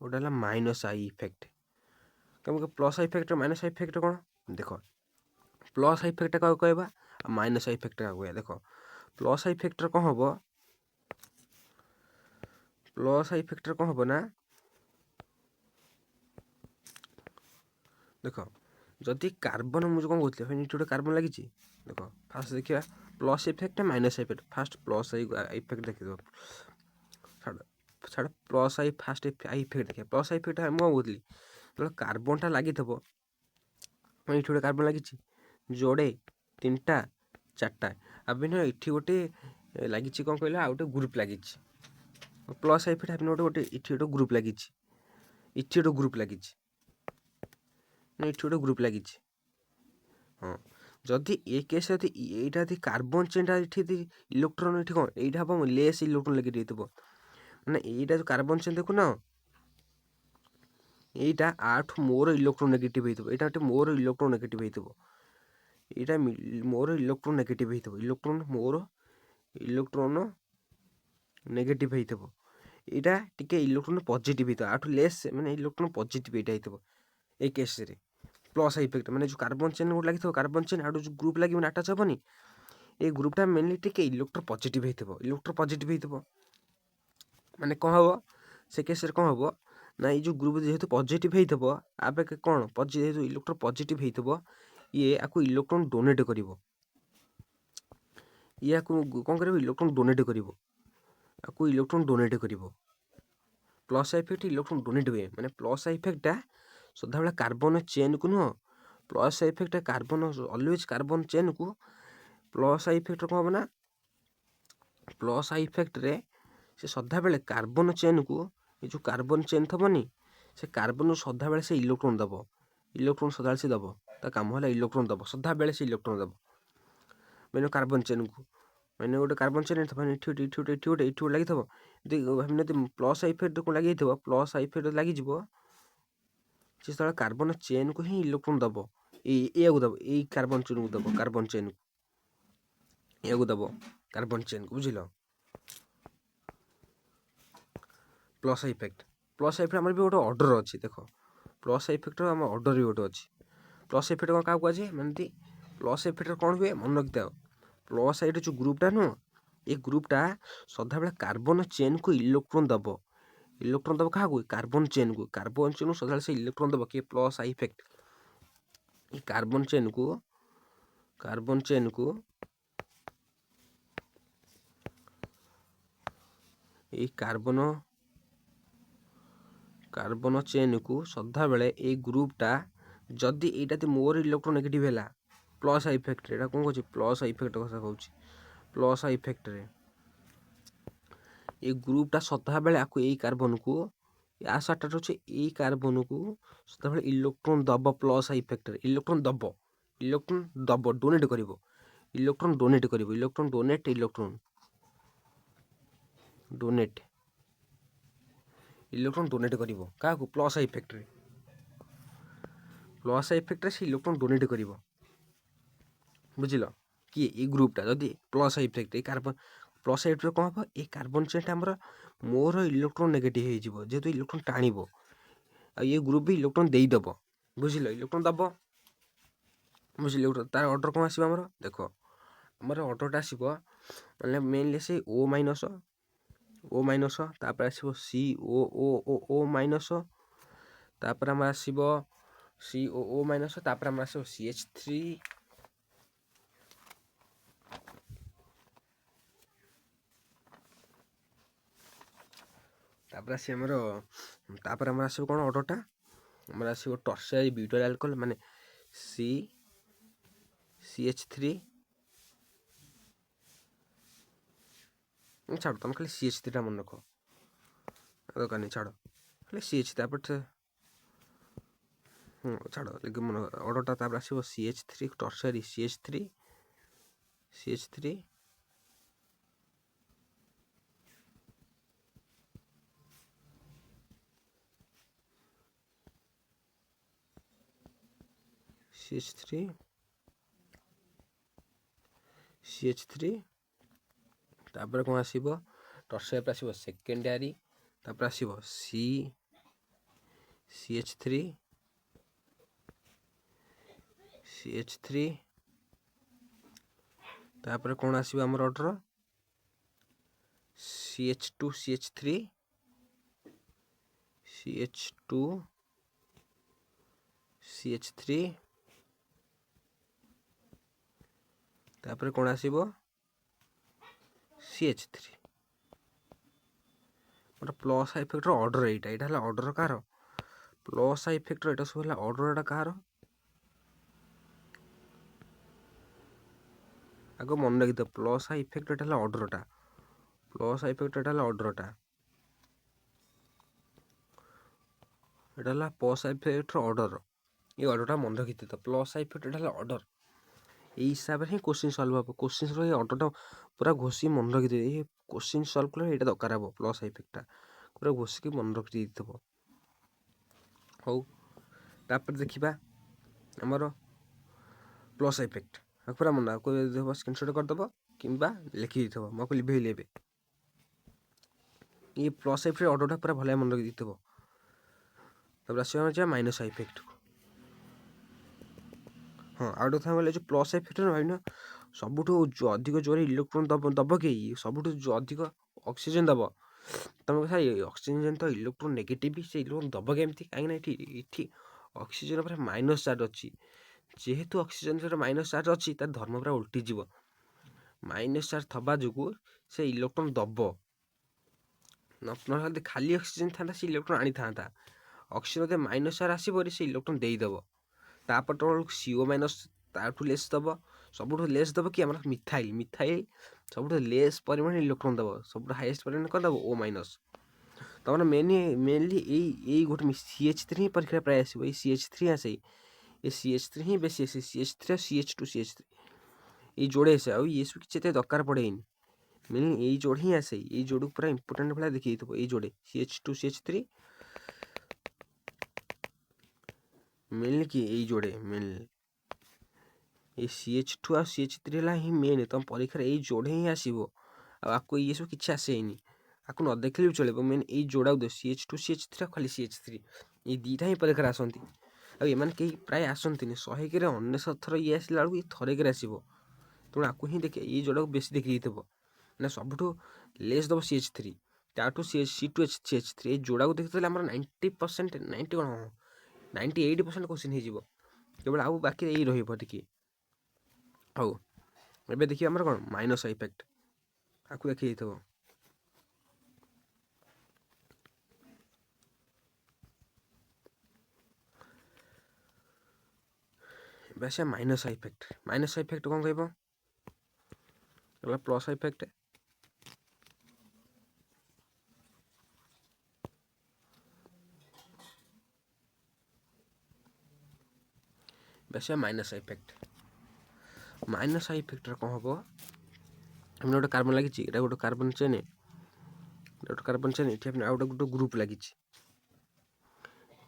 ଗୋଟେ ହେଲା ମାଇନସ୍ ଆଇ ଇଫେକ୍ଟ। କେମିତି plus I effect minus I effect କ'ଣ, ଦେଖ ପ୍ଲସ୍ ଆଇ ଇଫେକ୍ଟ କାହାକୁ କହିବା, ଆଉ ମାଇନସ୍ ଆଇ ଇଫେକ୍ଟ କାହାକୁ କହିବା। ଦେଖ ପ୍ଲସ୍ ଆଇ ଇଫେକ୍ଟରେ କ'ଣ ହେବ, ନା ଦେଖ ଯଦି କାର୍ବନ, ମୁଁ କ'ଣ କହୁଥିଲି, ଏଠି ଗୋଟେ କାର୍ବନ ଲାଗିଛି, ଦେଖ ଫାଷ୍ଟ ଦେଖିବା plus effect minus effect. First plus I effect ଦେଖିଦେବ, ଛାଡ଼ plus I first I effect ଦେଖିବା। ପ୍ଲସ୍ ଆଇ ଇଫେକ୍ଟ ମୁଁ କହୁଥିଲି, ଯେତେବେଳେ କାର୍ବନଟା ଲାଗିଥିବ, ଏଠି ଗୋଟେ କାର୍ବନ ଲାଗିଛି, ଯୋଡ଼େ ତିନିଟା ଚାରିଟା, ଭାବିନ ଏଠି ଗୋଟେ ଲାଗିଛି କ'ଣ କହିଲା, ଆଉ ଗୋଟେ ଗ୍ରୁପ୍ ଲାଗିଛି। ପ୍ଲସ୍ ଆଇ ଇଫେକ୍ଟ ଭାବିନ ଏଠି ଗୋଟେ ଗ୍ରୁପ୍ ଲାଗିଛି, ଏଠି ଗୋଟେ ଗ୍ରୁପ୍ ଲାଗିଛି, ହଁ। ଯଦି ଏ କେସ୍ ଯଦି ଏଇଟା ଯଦି କାର୍ବନ ଚେନ୍ଟା ଏଠି ଯଦି ଇଲେକ୍ଟ୍ରୋନ୍ ଏଠି କ'ଣ ଏଇଟା ହେବ ଲେସ୍ ଇଲେକ୍ଟ୍ରୋନ୍ ନେଗେଟିଭ୍ ହେଇଥିବ, ମାନେ ଏଇଟା ଯେଉଁ କାର୍ବନ ଚେନ୍ ଦେଖୁନ, ଏଇଟା ଆଠୁ ମୋର ଇଲେକ୍ଟ୍ରୋନ୍ ନେଗେଟିଭ୍ ହେଇଥିବ, ଏଇଟା ମୋର ଇଲେକ୍ଟ୍ରୋନ୍ ନେଗେଟିଭ୍ ହେଇଥିବ, ଏଇଟା ମୋର ଇଲେକ୍ଟ୍ରୋନ୍ ନେଗେଟିଭ୍ ହେଇଥିବ, ନେଗେଟିଭ୍ ହେଇଥିବ। ଏଇଟା ଟିକେ ଇଲେକ୍ଟ୍ରୋନ୍ ପଜିଟିଭ୍ ହେଇଥିବ, ଆଠୁ ଲେସ୍ ମାନେ ଇଲେକ୍ଟ୍ରୋନ୍ ପଜିଟିଭ୍ ଏଇଟା ହେଇଥିବ, ए केसरे प्लस इफेक्ट माने जो कार्बन चेन गोटे लगी कार्बन चेन आउ जो ग्रुप लगे अटाच हेनी ये ग्रुपटा मेनली टिके इलेक्ट्रो पॉजिटिव होइथबो माने कौन हम से केस कौन हम ना ये जो ग्रुप जेहेतु पॉजिटिव होइथबो आबे कौन जेहेतु इलेक्ट्रो पॉजिटिव होइथबो ये आकु इलेक्ट्रॉन डोनेट करिवो ये आकु कौन करिवो इलेक्ट्रॉन डोनेट करिवो आकु इलेक्ट्रॉन डोनेट करिवो प्लस इफेक्ट इलेक्ट्रॉन डोनेट हुए माने प्लस इफेक्टटा सदा बेला कार्बन चेन को नुह plus effect carbon always carbon chain को प्लस इफेक्ट कौन हम ना प्लस इफेक्ट रे से सदा बेले कार्बन चेन को ये जो कार्बन चेन थबनी से कार्बन सदा बेले से इलेक्ट्रॉन दबो इलेक्ट्रॉन सदा से दबो ता काम होला इलेक्ट्रॉन दबो सदा बेले से इलेक्ट्रॉन दबो मैंने कार्बन चेन को मैंने गोटे कार्बन चेन इठी लगी थबो भाई प्लस इफेक्ट को लगी थबो प्लस इफेक्ट लगी जिवो से सदा कार्बन चेन को ही इलेक्ट्रॉन दबो ए को दबो ए कार्बन चेन को दबो कार्बन चेन को ए को दबो कार्बन चेन को बुझिलो प्लस इफेक्ट आमर भी गोटे ऑर्डर अच्छी देख प्लस इफेक्ट आम ऑर्डर भी गोटे अच्छी प्लस इफेक्ट क्या कहुए मानती प्लस इफेक्ट कौन हुए मन रखी था प्लस साइड जो ग्रुपटा नुह ये ग्रुपटा सदा बेला कार्बन चेन को इलेक्ट्रॉन दब क्या कार्बन चेन को सदा से इलेक्ट्रॉन दब किए प्लस इफेक्ट ये कार्बन चेन को ये कार्बन चेन को सदा बेले ए ग्रुपटा जदि एटा मोर इलेक्ट्रोनेगेटिव है प्लस इफेक्ट एटा कौन कहूँ प्लस इफेक्ट कथा कहूँ प्लस इफेक्ट रे ये ग्रुपटा सदा बेले आपको यही कार्बन को आसाटा अच्छे यही कार्बन को सदा बेले इलेक्ट्रोन दब प्लस इफेक्ट रे इलेक्ट्रोन दब डोनेट करिवो इलेक्ट्रोन डोनेट करिवो क्या प्लस इफेक्ट रे से इलेक्ट्रोन डोनेट करिवो बुझिल कि ये ग्रुपटा जदि प्लस इफेक्ट ये कार्बन प्लस इफेक्ट कौन हम ये कार्बन चेनटा आमर मोर इलेक्ट्रोन नेगेटिव हो जेहेतु इलेक्ट्रोन टाणव ये ग्रुप भी इलेक्ट्रोन देदेव बुझिल इलेक्ट्रोन दब बुझिल तार ऑर्डर कौन आसमर देख आमर ऑर्डरटा आसो मतलब मेनली से ओ माइनस तापर आसो सी ओ माइनस तापर आम आसो सी ओ माइनस तापर आम आसो CH3 तापर आम आसो कौन ऑर्डरटा आम आसो टर्शियरी ब्यूटाइल अल्कोहल माने CH3 छाड़ तुम खाली CH3 टा मन रख दरकार नहीं छाड़ खाली CH तापर छाड़ मन ऑर्डरटा तापर आसो CH3 टर्शियरी CH3 तापर कौन आसो टर्शियरी आसो सेकेंडरी तापर आसो CH3 तापर कौन आसो आमर ऑर्डर CH2 CH3 तापर कौन आसो CH3 मतलब प्लस इफेक्ट ऑर्डर यहाँ ऑर्डर कार प्लस इफेक्ट यहाँ सब है ऑर्डर कार आग मन रखी प्लस इफेक्ट यहाँ ऑर्डरटा प्लस इफेक्ट यहाँ ऑर्डरटा यहाँ प्लस इफेक्ट ऑर्डर ये ऑर्डरटा मन रखी प्लस इफेक्ट यहाँ ऑर्डर यही हिसाब से क्वेश्चन सल्व हम क्वेश्चन ऑर्डरटा पूरा घोषी मन रखी ये क्वेश्चन सल्व कले ये दरकार हे प्लस इफेक्टा पूरा घोषिक मन रखी हौ तापर देखा आमर प्लस इफेक्ट पूरा मन को स्क्रीनशॉट करदेव कि लिखी मुझे लिभेली ये प्लस इफेक्ट ऑर्डरटा पूरा भले मन रखी तापर आस माइनस इफेक्ट ହଁ ଆଉ ଗୋଟେ କଥା କହିଲେ ଯେଉଁ ପ୍ଲସ୍ ଇଫେକ୍ଟ ଭାବିନ ସବୁଠୁ ଅଧିକ ଜୋରରେ ଇଲେକ୍ଟ୍ରୋନ୍ ଦବ କି ସବୁଠୁ ଅଧିକ ଅକ୍ସିଜେନ୍ ଦବ ତମ କଥା ଅକ୍ସିଜେନ୍ ତ ଇଲେକ୍ଟ୍ରୋନ୍ ନେଗେଟିଭ୍ ସେ ଇଲେକ୍ଟ୍ରୋନ୍ ଦବ କେମିତି କାହିଁକିନା ଏଠି ଅକ୍ସିଜେନ୍ ଉପରେ ମାଇନସ୍ ଚାର୍ଜ ଅଛି ଯେହେତୁ ଅକ୍ସିଜେନ୍ର ମାଇନସ୍ ଚାର୍ଜ ଅଛି ତାର ଧର୍ମ ପୁରା ଉଲ୍ଟିଯିବ ମାଇନସ୍ ଚାର୍ଜ ଥବା ଯୋଗୁଁ ସେ ଇଲେକ୍ଟ୍ରୋନ୍ ଦବ ନହେଲେ ଯଦି ଖାଲି ଅକ୍ସିଜେନ୍ ଥାନ୍ତା ସେ ଇଲେକ୍ଟ୍ରୋନ୍ ଆଣିଥାନ୍ତା ଅକ୍ସିଜେନ୍ ଯଦି ମାଇନସ୍ ଚାର୍ଜ ଆସିବ ସେ ଇଲେକ୍ଟ୍ରୋନ୍ ଦେଇଦେବ ତାପରେ ବେଳକୁ CO ମାଇନସ୍ ତାଠୁ ଲେସ୍ ଦବ ସବୁଠୁ ଲେସ୍ ଦବ କି ଆମର ମିଥାଇଲ୍ ସବୁଠୁ ଲେସ୍ ପରିମାଣ ଇଲେକ୍ଟ୍ରୋନ୍ ଦବ ସବୁଠୁ ହାଇଏଷ୍ଟ ପରିମାଣ କ'ଣ ଦବ O ମାଇନସ୍ ତମର ମେନଲି ଏଇ ଗୋଟେ CH3 ହିଁ ପରୀକ୍ଷାରେ ପ୍ରାୟ ଆସିବ ଏଇ CH3 ଆସେ ଏ CH3 ହିଁ ବେଶୀ ଆସେ CH3 ଆଉ CH2 CH3 ଏଇ ଯୋଡ଼େ ଆସେ ଆଉ ଇଏ ସବୁ କିଛି ଏତେ ଦରକାର ପଡ଼େନି ମେନଲି ଏଇ ଯୋଡ଼େ ହିଁ ଆସେ ଏଇ ଯୋଡ଼କୁ ପୁରା ଇମ୍ପୋର୍ଟାଣ୍ଟ ଭଳିଆ ଦେଖିଥିବ ଏଇ ଯୋଡ଼େ CH2 CH3 ମେନଲି କି ଏଇ ଯୋଡ଼େ ମେନଲି এই CH2 ଆଉ CH3 ହେଲା ହିଁ ମେନ୍ ତମ ପରୀକ୍ଷାରେ ଏଇ ଯୋଡ଼େ ହିଁ ଆସିବ ଆଉ ଆକୁ ଇଏ ସବୁ କିଛି ଆସେନି ଆକୁ ନ ଦେଖିଲେ ବି ଚଳିବ ମେନ୍ ଏଇ ଯୋଡ଼ାକୁ ଦିଅ CH2 CH3 ଆଉ ଖାଲି CH3 ଏଇ ଦୁଇଟା ହିଁ ପରୀକ୍ଷାରେ ଆସନ୍ତି ଆଉ ଏମାନେ କେହି ପ୍ରାୟ ଆସନ୍ତିନି 100 ରେ 19 ଥର ଇଏ ଆସିଲା ବେଳକୁ ଇଏ ଥରେକରେ ଆସିବ ତେଣୁ ଆକୁ ହିଁ ଦେଖି ଏଇ ଯୋଡ଼ାକୁ ବେଶୀ ଦେଖିଦେଇଥିବ ନା ସବୁଠୁ ଲେସ୍ ଦେବ CH3 ତାଠୁ C2H3 ଏଇ ଯୋଡ଼ାକୁ ଦେଖିଥିଲେ ଆମର 90% 90 କ'ଣ 98% କ୍ୱେଶ୍ଚିନ୍ ହେଇଯିବ କେବଳ ଆଉ ବାକି ଏଇ ରହିବ ଟିକେ ହଉ ଏବେ ଦେଖିବା ଆମର କ'ଣ ମାଇନସ୍ ଇଫେକ୍ଟ ଆକୁ ଦେଖେଇଥିବ ଏବେ ଆସିବା ମାଇନସ୍ ଇଫେକ୍ଟ କ'ଣ କହିବ ପ୍ଲସ୍ ଇଫେକ୍ଟ ବେଶୀ ମାଇନସ୍ ଇଫେକ୍ଟରେ କ'ଣ ହେବ ଆମେ ଗୋଟେ କାର୍ବନ ଲାଗିଛି ଏଇଟା ଗୋଟେ କାର୍ବନ ଚେନ୍ ଏଠି ଆଉ ଗୋଟେ ଗ୍ରୁପ୍ ଲାଗିଛି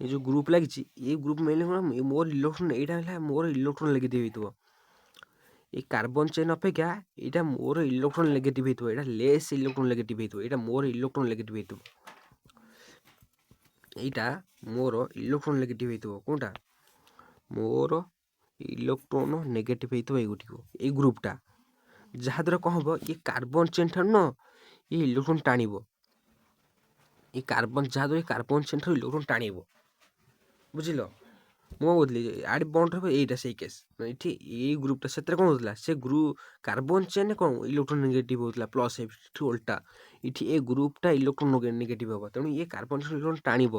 ये जो ग्रुप लगी ये ग्रुप मेनली मोर इलेक्ट्रोन यहाँ है मोर इलेक्ट्रोन नेगेटिव होता ये कार्बन चेन अपेक्षा यहाँ मोर इलेक्ट्रोन नेगेटिव होता है लेस इलेक्ट्रोन नेगेटिव होता है मोर इलेक्ट्रोन नेगेटिव होता यहाँ मोर इलेक्ट्रोन नेगेटिव होता कौनटा मोर इलेक्ट्रोन नेगेटिव होता है ये ग्रुपटा जहाँद्वारा कौन हम ये कार्बन चेन ठार न ये इलेक्ट्रोन टाणव ये कार्बन जहाँद्वारा कार्बन चेन ठार इलेक्ट्रोन टाणव बुझिल ମୁଁ କହୁଥିଲି ଆଡ୍ ବଣ୍ଡ ରହିବ ଏଇଟା ସେଇ କେସ୍ ଏଠି ଏଇ ଗ୍ରୁପଟା ସେଥିରେ କ'ଣ ହେଉଥିଲା ସେ କାର୍ବନ ଚେନ୍ କ'ଣ ଇଲେକ୍ଟ୍ରୋନ ନେଗେଟିଭ ହେଉଥିଲା ପ୍ଲସ୍ ଏଠି ଓଲଟା ଏଠି ଏ ଗ୍ରୁପଟା ଇଲେକ୍ଟ୍ରୋନ ନେଗେଟିଭ ହେବ ତେଣୁ ଇଏ କାର୍ବନ ଇଲେକ୍ଟ୍ରୋନ ଟାଣିବ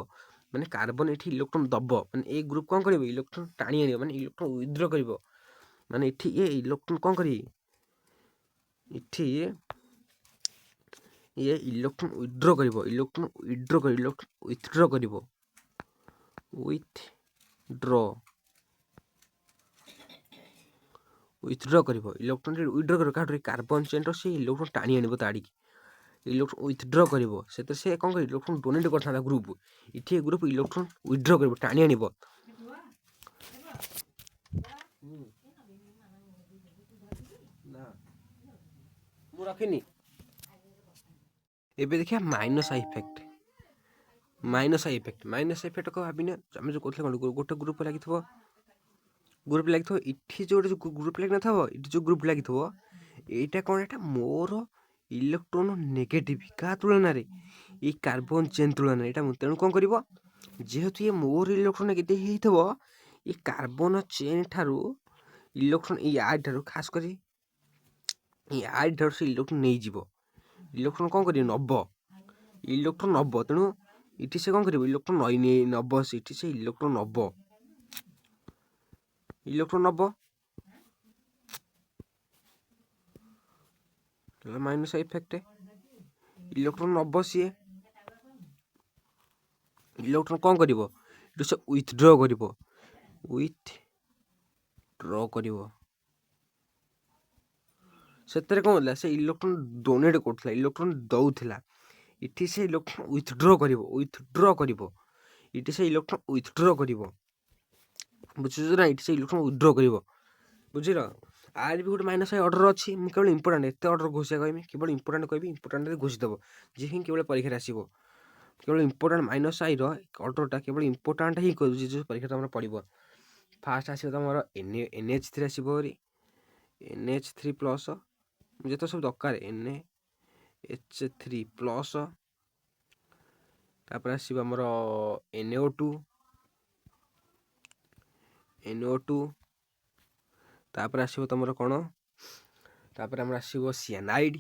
ମାନେ କାର୍ବନ ଏଠି ଇଲେକ୍ଟ୍ରୋନ ଦବ ମାନେ ଏ ଗ୍ରୁପ କ'ଣ କରିବ ଇଲେକ୍ଟ୍ରୋନ ଟାଣି ଆଣିବ ମାନେ ଇଲେକ୍ଟ୍ରୋନ ୱିଥଡ୍ର କରିବ ମାନେ ଏଠି ଇଏ ଇଲେକ୍ଟ୍ରୋନ କ'ଣ କରିବେ ଏଠି ଇଏ ଇଲେକ୍ଟ୍ରୋନ ୱିଥଡ୍ର କରିବ ଇଲେକ୍ଟ୍ରୋନ ୱିଥଡ୍ର କରିବ ୱିଥଡ୍ର କରିବ ଇଲେକ୍ଟ୍ରୋନ ୱିଥଡ୍ର କରିବ କାହାଠୁ କାର୍ବନ ଚେନ୍ର ସେ ଇଲେକ୍ଟ୍ରୋନ ଟାଣି ଆଣିବ ତା ଆଡ଼ିକି ଇଲେକ୍ଟ୍ରୋନ ୱିଥଡ୍ର କରିବ ସେଥିରେ ସେ କ'ଣ କରିବ ଇଲେକ୍ଟ୍ରୋନ ଡୋନେଟ୍ କରିଥାନ୍ତା ଗ୍ରୁପ ଏଠି ଏ ଗ୍ରୁପ ଇଲେକ୍ଟ୍ରୋନ ୱିଥଡ୍ର କରିବ ଟାଣି ଆଣିବ ମୁଁ ରଖିନି ଏବେ ଦେଖିବା ମାଇନସ୍ ଇଫେକ୍ଟ କ'ଣ ଭାବିନି ଆମେ ଯେଉଁ କହୁଥିଲେ କ'ଣ ଗୋଟେ ଗ୍ରୁପ ଲାଗିଥିବ ଏଠି ଯେଉଁ ଗ୍ରୁପ ଲାଗିନଥିବ ଏଠି ଯେଉଁ ଗ୍ରୁପ ଲାଗିଥିବ ଏଇଟା କ'ଣ ଏଇଟା ମୋର ଇଲେକ୍ଟ୍ରୋନ ନେଗେଟିଭ କାହା ତୁଳନାରେ ଏଇ କାର୍ବନ ଚେନ୍ ତୁଳନାରେ ଏଇଟା ତେଣୁ କ'ଣ କରିବ ଯେହେତୁ ଇଏ ମୋର ଇଲେକ୍ଟ୍ରୋନ ନେଗେଟିଭ ହେଇଥିବ ଏ କାର୍ବନ ଚେନ୍ ଠାରୁ ଇଲେକ୍ଟ୍ରୋନ ଏଇ ଆଡ୍ ଠାରୁ ଖାସ କରି ଏଇ ଆଡ୍ ଠାରୁ ସେ ଇଲେକ୍ଟ୍ରୋନ ନେଇଯିବ ଇଲେକ୍ଟ୍ରୋନ କ'ଣ କରିବ ଇଲେକ୍ଟ୍ରୋନ ନବ ତେଣୁ ଏଠି ସେ କ'ଣ କରିବ ଇଲେକ୍ଟ୍ରୋନ ନବ ଏଠି ସେ ଇଲେକ୍ଟ୍ରୋନ ନବ ମାଇନସ୍ ଇଫେକ୍ଟ ଇଲେକ୍ଟ୍ରୋନ ନବ ସିଏ ଇଲେକ୍ଟ୍ରୋନ କ'ଣ କରିବ ଏଠୁ ସେ ୱିଥଡ୍ର କରିବ ସେଥିରେ କ'ଣ ହେଲା ସେ ଇଲେକ୍ଟ୍ରୋନ ଡୋନେଟ୍ କରୁଥିଲା ଇଲେକ୍ଟ୍ରୋନ ଦେଉଥିଲା ଏଠି ସେ ଇଲେକ୍ଟ୍ରୋନ ୱିଥଡ୍ର କରିବ ଏଠି ସେ ଇଲେକ୍ଟ୍ରୋନ ୱିଥଡ୍ର କରିବ ବୁଝୁଛ ନା ଏଠି ସେ ଇଲେକ୍ଟ୍ରୋନ ୱିଥଡ୍ର କରିବ ବୁଝିଲ ଆର୍ ବି ଗୋଟେ ମାଇନସ୍ ଅର୍ଡ଼ର ଅଛି ମୁଁ କେବଳ ଇମ୍ପୋର୍ଟାଣ୍ଟ ଏତେ ଅର୍ଡ଼ର ଘୋଷିବା କହିବି କେବଳ ଇମ୍ପୋର୍ଟାଣ୍ଟ କହିବି ଇମ୍ପୋର୍ଟାଣ୍ଟରେ ଘୋଷିଦେବ ଯିଏ ହିଁ କେବଳ ପରୀକ୍ଷାରେ ଆସିବ କେବଳ ଇମ୍ପୋର୍ଟାଣ୍ଟ ମାଇନସ୍ ଆଇର ଅର୍ଡ଼ରଟା କେବଳ ଇମ୍ପୋର୍ଟାଣ୍ଟ ହିଁ କରୁଛି ଯେଉଁ ପରୀକ୍ଷାଟା ଆମର ପଡ଼ିବ फास्ट आसो तुम NH3 आसो NH3 प्लस जिते सब दरकार NH3 प्लस तापर आसो आमर NO2 तापर आसो तुम कौन तापर आम आसो सियानाइड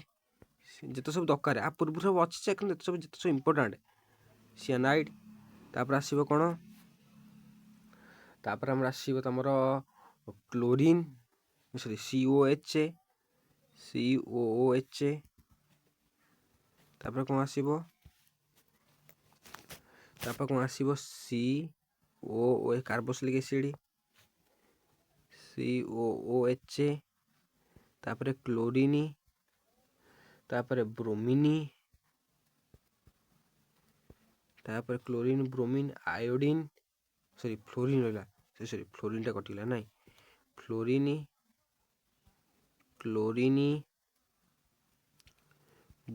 जिते सब दरकार आ पूर्व सब अच्छे सब जिते सब इम्पोर्टाट सियानाइड तापर आसो कौन तापर आम आसो तुम क्लोरीन सॉरी COOH तापर कौन आसो CO कार्बोक्सिलिक एसिड COOH तापर क्लोरीन तापर ब्रोमीन आयोडीन सॉरी फ्लोरीन रहा सॉरी फ्लोरीन टा कटिला ना क्लोरीन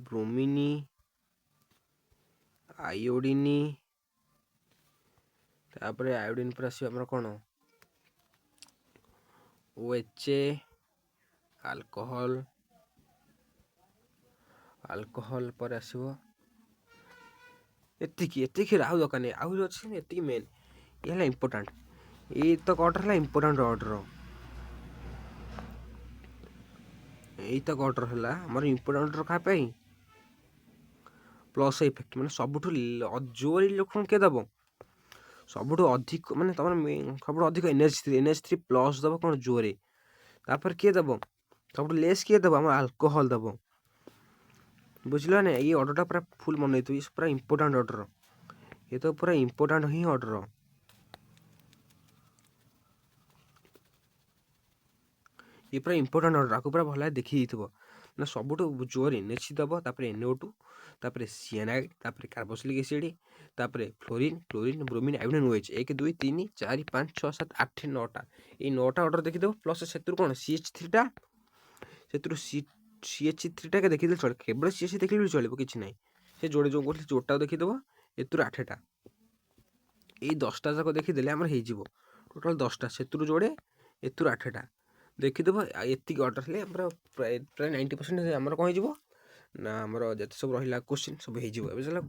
ब्रोमीन आयोडीन तापर आयोडीन पर आसो आमर कौन OH अल्कोहल पर आसो एतिक आउ दरकार नहीं आउ अच्छे एतिक मेन ये इम्पोर्टाट ये तक ऑर्डर है इम्पोर्टाट ऑर्डर यही तक ऑर्डर है आम इम्पोर्टाट ऑर्डर क्या प्लस इफेक्ट मैंने सब जोर इलेक्ट्रॉन किए दब सब अधिक माने तुम सब अधिक NH3 प्लस दब कौन जोरे तापर किए दब सब लेस किए दब आम अल्कोहल दब बुझल ना ये ऑर्डर पूरा फुल मन पूरा इम्पोर्टाट ऑर्डर ये तो पूरा इम्पोर्टाट ही ऑर्डर ये पूरा इम्पोर्टाट ऑर्डर आपको पूरा भल देखी ना सब जोर NH दब तापर NO2 तापर सियानाइड तापर कार्बोक्सिलिक एसिड तापर क्लोरीन ब्रोमीन आयोडीन OH 1 2 3 4 5 6 7 8 9टा ये 9टा ऑर्डर देखीदेव प्लस से कौन CH3 टा से CH3 टा के देखीदे चल केवल CH देखले भी चलो किसी ना से जोड़े जो कहते जोड़टा देखीदेव एतुर 8टा ये 10टा जाक देखीदे आम हो टोटाल 10टा से जोड़े एतुर 8टा देखीदेव एतिक ऑर्डर है प्राय 90% आमर कौन हो ना आमर जिते सब रहा क्वेश्चन सब हो चलो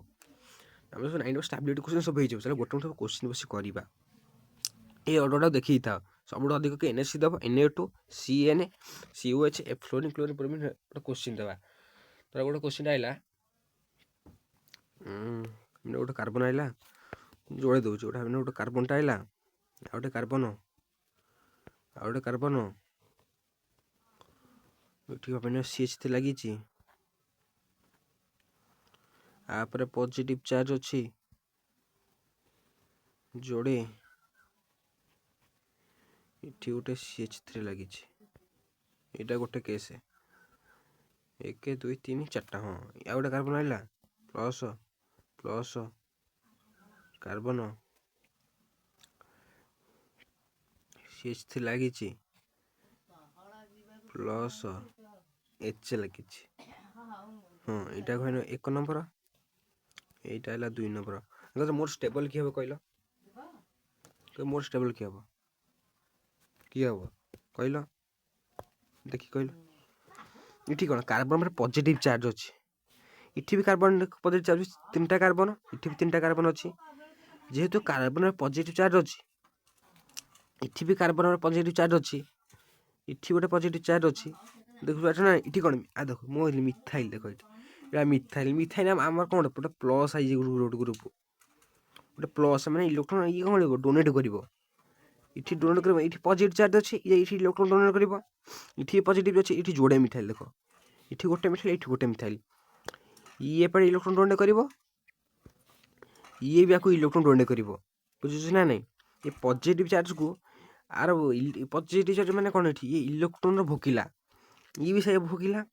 आम सब 90% स्टेबिलिटी क्वेश्चन सब हो चलो गोटे गोटे क्वेश्चन बस करवा ये ऑर्डर देखी था सब अधिक कि NH दब NO2 CN COH fluorine bromine गोटे क्वेश्चन देवा तो गोटे क्वेश्चन आइला गोटे कार्बन आइला जोड़े दूसरे गोटे कार्बनटा आइला गोटे कार्बन CH लगी आपर पॉजिटिव चार्ज अच्छी जोड़े इठी गोटे CH3 लगी यहाँ गोटे केस 1 2 3 4टा हाँ या गोटे कार्बन आइला प्लस प्लस कार्बन CH3 लगी प्लस H लगी हाँ यहाँ कहना 1 नंबर यहाँ है 2 नंबर मोर स्टेबल किए हम कहल मोर स्टेबल किए हम कहल देखी कहल ये कौन कार्बन में पॉजिटिव चार्ज अच्छी इठी भी कार्बन पॉजिटिव चार्ज 3टा कार्बन इठी भी 3टा कार्बन अच्छी जेहेतु कार्बन में पॉजिटिव चार्ज अच्छी इठी भी कार्बन में पॉजिटिव चार्ज अच्छी इठी गोटे पॉजिटिव चार्ज अच्छी देख ना इठी कौन आ देख मो मिथाइल देख ये मिथाइल आम कौन गोटे प्लस आई ग्रुप गोटे प्लस मैंने इलेक्ट्रॉन ये कौन डोनेट कर इठी डोनेट कर इठी पॉजिटिव चार्ज अच्छी ये इठी इलेक्ट्रॉन डोनेट कर इठी पॉजिटिव अच्छी इठी जोड़े मिथाइल देख इठी गोटे मिथाइल इठी गोटे मिथाइल ये पर इलेक्ट्रॉन डोनेट कर ये भी आपको इलेक्ट्रॉन डोनेट कर बुझे ना नहीं ये पॉजिटिव चार्ज को आर पॉजिटिव चार्ज मैंने कौन ये इलेक्ट्रॉन भोकिला ये भी सही भोकिला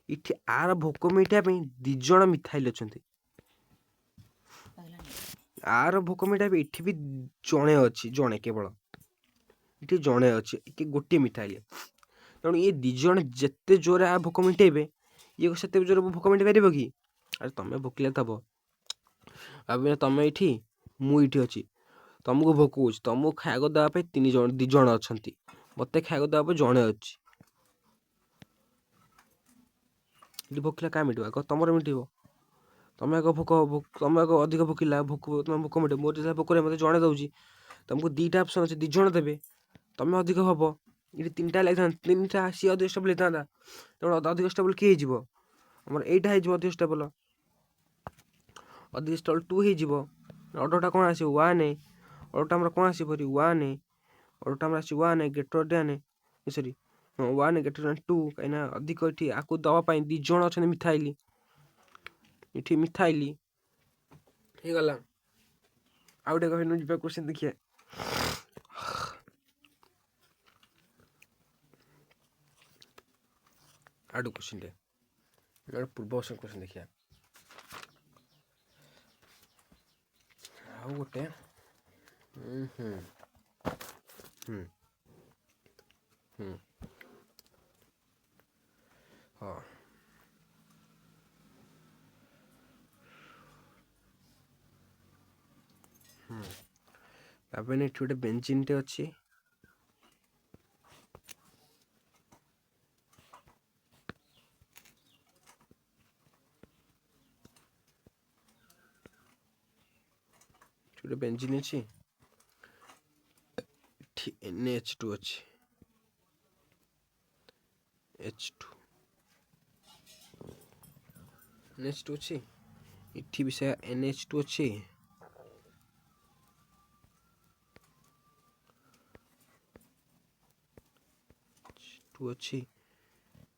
इठी आर भोक मिटा दिज मिथाइल अच्छा आर भोक मिटा इठी भी जड़े अच्छी जड़े केवल ये जड़े अच्छे गोटे मिथाइल तेणु ये दिज जिते जोर आ भोक मिटेबे ये से जोर भोक मिटे पार कि अरे तुम भोकिला थब अब तुम ये मुझे अच्छी तुमको भोक हो, तुमको खाइक देवाई 2 जण अच्छा, मत खाइक देवाई जड़े अच्छी भोकिला क्या मिट तुम मिट तुम आग भोक तुम आग अधिक भोकिला भोक तुम भोक मिटे मोर जो भोक मत जड़े दूसरी तुमको 2टा ऑप्शन अच्छे 2 जण देवे तुम अधिक हम ये 3टा लगे 3टा सी अधिक स्टेबल होता तेना अधिक स्टेबल किए आमर यहीटा अधिक स्टेबल अधिक स्टेबल 2 हो ऑर्डरटा कौन आस 1 ऑर्डरटा आम कौन आस 1 ऑर्डरटा आम आस 1 greater than sorry 1 greater than 2 कहीं अधिक ये आपको दवाई 2 जण अच्छा मिथाइल ये मिथाइल हो गला आउ गए क्वेश्चन देखिए आउ क्वेश्चन पूर्व क्वेश्चन देखिए आउ गोटे हाँ तापर गोटे बेंजीन टे अच्छी गोटे बेंजीन अच्छी NH2 अच्छी H2 NH2 अच्छी इठी भी से NH2 अच्छी 2 अच्छी